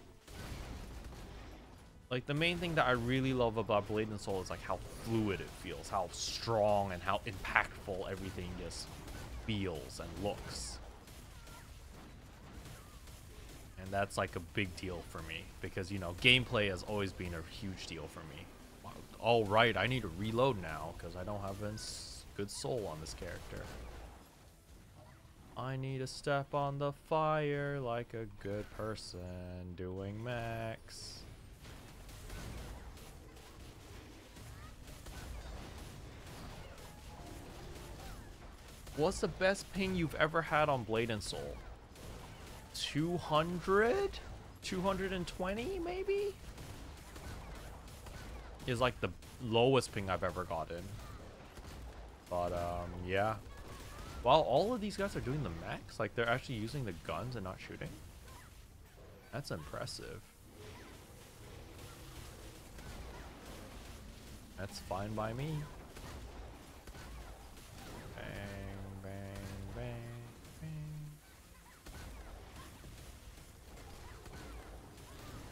[SPEAKER 1] Like, the main thing that I really love about Blade and Soul is like how fluid it feels, how strong and how impactful everything just feels and looks. And that's like a big deal for me because, you know, gameplay has always been a huge deal for me. All right, I need to reload now because I don't have a good soul on this character. I need to step on the fire like a good person doing max. What's the best ping you've ever had on Blade and Soul? 200? 220 maybe? Is like the lowest ping I've ever gotten. But yeah. Wow, all of these guys are doing the max? Like they're actually using the guns and not shooting? That's impressive. That's fine by me. Bang, bang, bang, bang.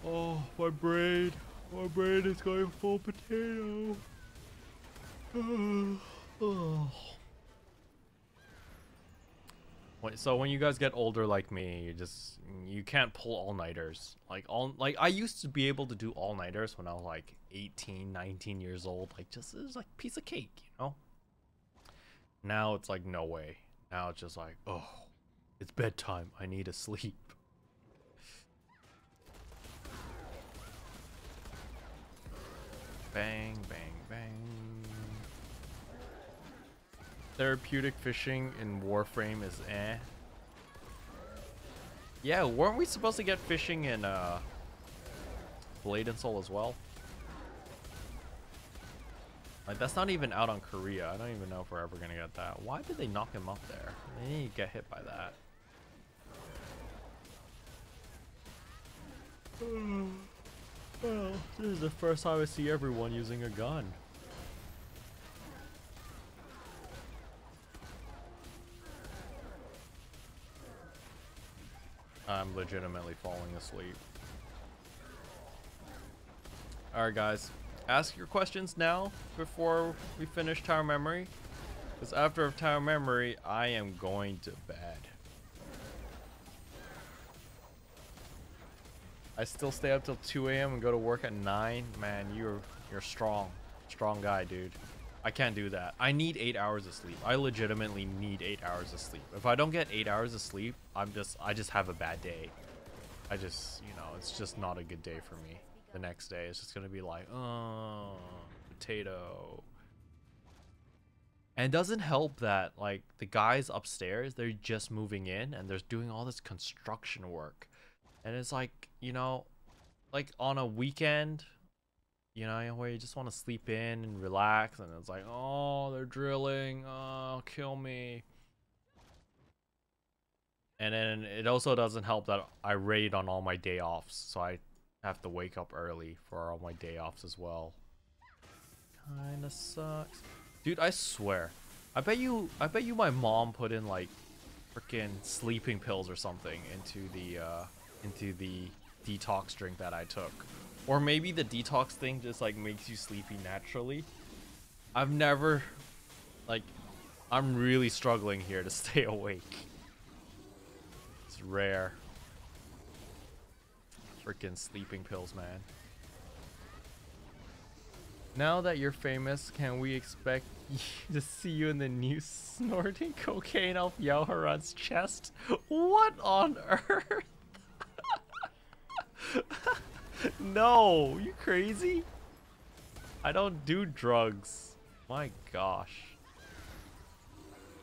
[SPEAKER 1] Oh, my brain. My brain is going full potato. Oh. Wait, so when you guys get older like me, you can't pull all-nighters. Like I used to be able to do all-nighters when I was like 18, 19 years old. Like just it was like a piece of cake, you know? Now it's like no way. Now it's just like, oh, it's bedtime. I need to sleep. Bang, bang, bang. Therapeutic fishing in Warframe is eh. Yeah, weren't we supposed to get fishing in Blade and Soul as well? Like that's not even out on Korea. I don't even know if we're ever gonna get that. Why did they knock him up there? They need to get hit by that. Well, this is the first time I see everyone using a gun. I'm legitimately falling asleep. Alright guys, ask your questions now before we finish Tower Memory. Because after Tower Memory, I am going to bed. I still stay up till 2 a.m. and go to work at 9. Man, you're strong. Strong guy, dude. I can't do that. I need 8 hours of sleep. I legitimately need 8 hours of sleep. If I don't get 8 hours of sleep, I just have a bad day. I just, you know, it's just not a good day for me. The next day, it's just gonna be like, oh, potato. And it doesn't help that, like, the guys upstairs, they're just moving in and they're doing all this construction work. And it's like, you know, like on a weekend, you know, where you just want to sleep in and relax, and it's like, oh, they're drilling, oh, kill me. And then it also doesn't help that I raid on all my day offs, so I have to wake up early for all my day offs as well. Kinda sucks. Dude, I swear. I bet you my mom put in like freaking sleeping pills or something into the detox drink that I took. Or maybe the detox thing just like makes you sleepy naturally. I've never, like, I'm really struggling here to stay awake. It's rare. Freaking sleeping pills, man. Now that you're famous, can we expect to see you in the news snorting cocaine off Yauharan's chest? What on earth? No, you crazy? I don't do drugs. My gosh.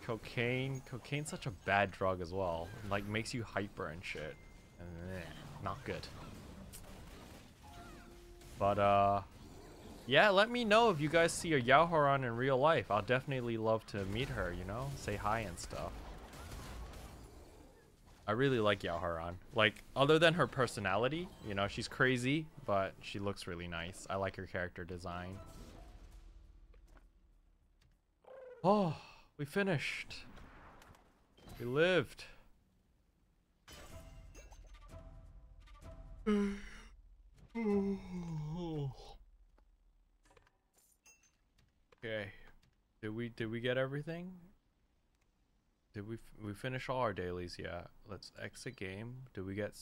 [SPEAKER 1] Cocaine's such a bad drug as well. It, like, makes you hyper and shit. And not good. But yeah, let me know if you guys see a Yauharan in real life. I'll definitely love to meet her, you know? Say hi and stuff. I really like Yauharan. Like, other than her personality, you know, she's crazy, but she looks really nice. I like her character design. Oh, we finished. We lived. Okay. Did we get everything? Did we finish all our dailies? Yeah. Let's exit game. Did we get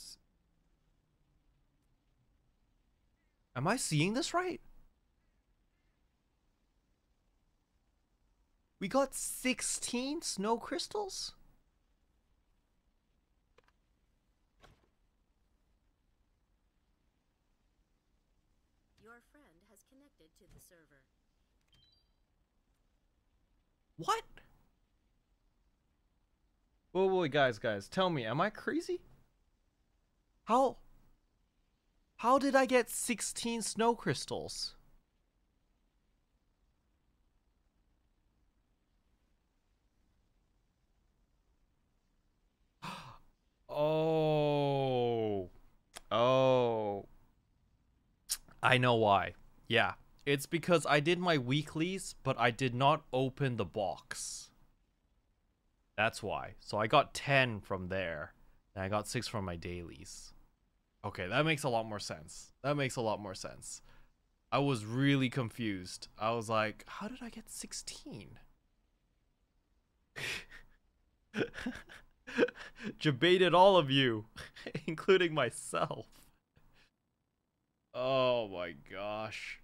[SPEAKER 1] Am I seeing this right? We got 16 snow crystals?
[SPEAKER 3] Your friend has connected to the server.
[SPEAKER 1] What? Whoa, guys, tell me, am I crazy? How did I get 16 snow crystals? Oh. Oh. I know why. Yeah. It's because I did my weeklies, but I did not open the box. That's why. So I got 10 from there, and I got 6 from my dailies. Okay, that makes a lot more sense. That makes a lot more sense. I was really confused. I was like, how did I get 16? Debated all of you, including myself. Oh my gosh.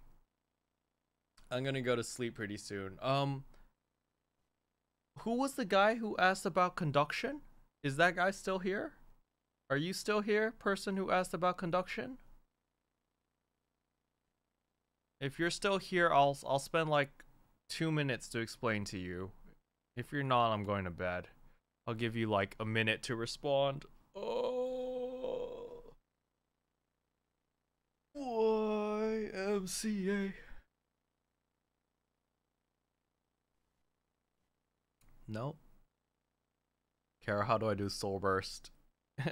[SPEAKER 1] I'm gonna go to sleep pretty soon. Who was the guy who asked about conduction? Is that guy still here? Are you still here, person who asked about conduction? If you're still here, I'll spend like 2 minutes to explain to you. If you're not, I'm going to bed. I'll give you like a minute to respond. Oh. YMCA. No. Kara, how do I do soul burst?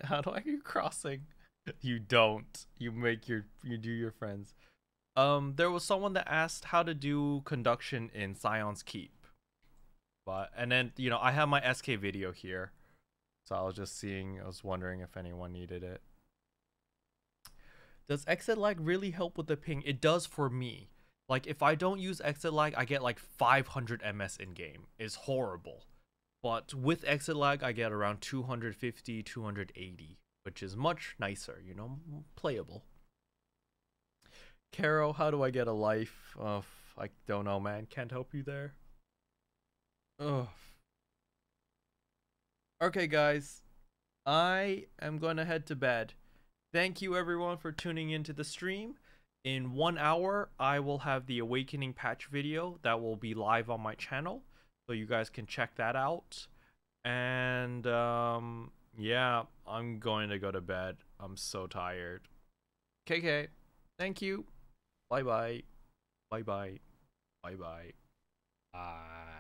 [SPEAKER 1] How do I do crossing? You don't. You do your friends. There was someone that asked how to do conduction in Scion's Keep. But and then, you know, I have my SK video here. So I was wondering if anyone needed it. Does exit lag really help with the ping? It does for me. Like if I don't use exit lag, I get like 500 ms in game. It's horrible. But with exit lag, I get around 250, 280, which is much nicer, you know, playable. Caro, how do I get a life? I don't know, man. Can't help you there. Ugh. Okay, guys. I am going to head to bed. Thank you, everyone, for tuning into the stream. In 1 hour, I will have the Awakening patch video that will be live on my channel. So you guys can check that out. And, yeah, I'm going to go to bed. I'm so tired. KK, thank you. Bye-bye. Bye-bye. Bye-bye. Bye.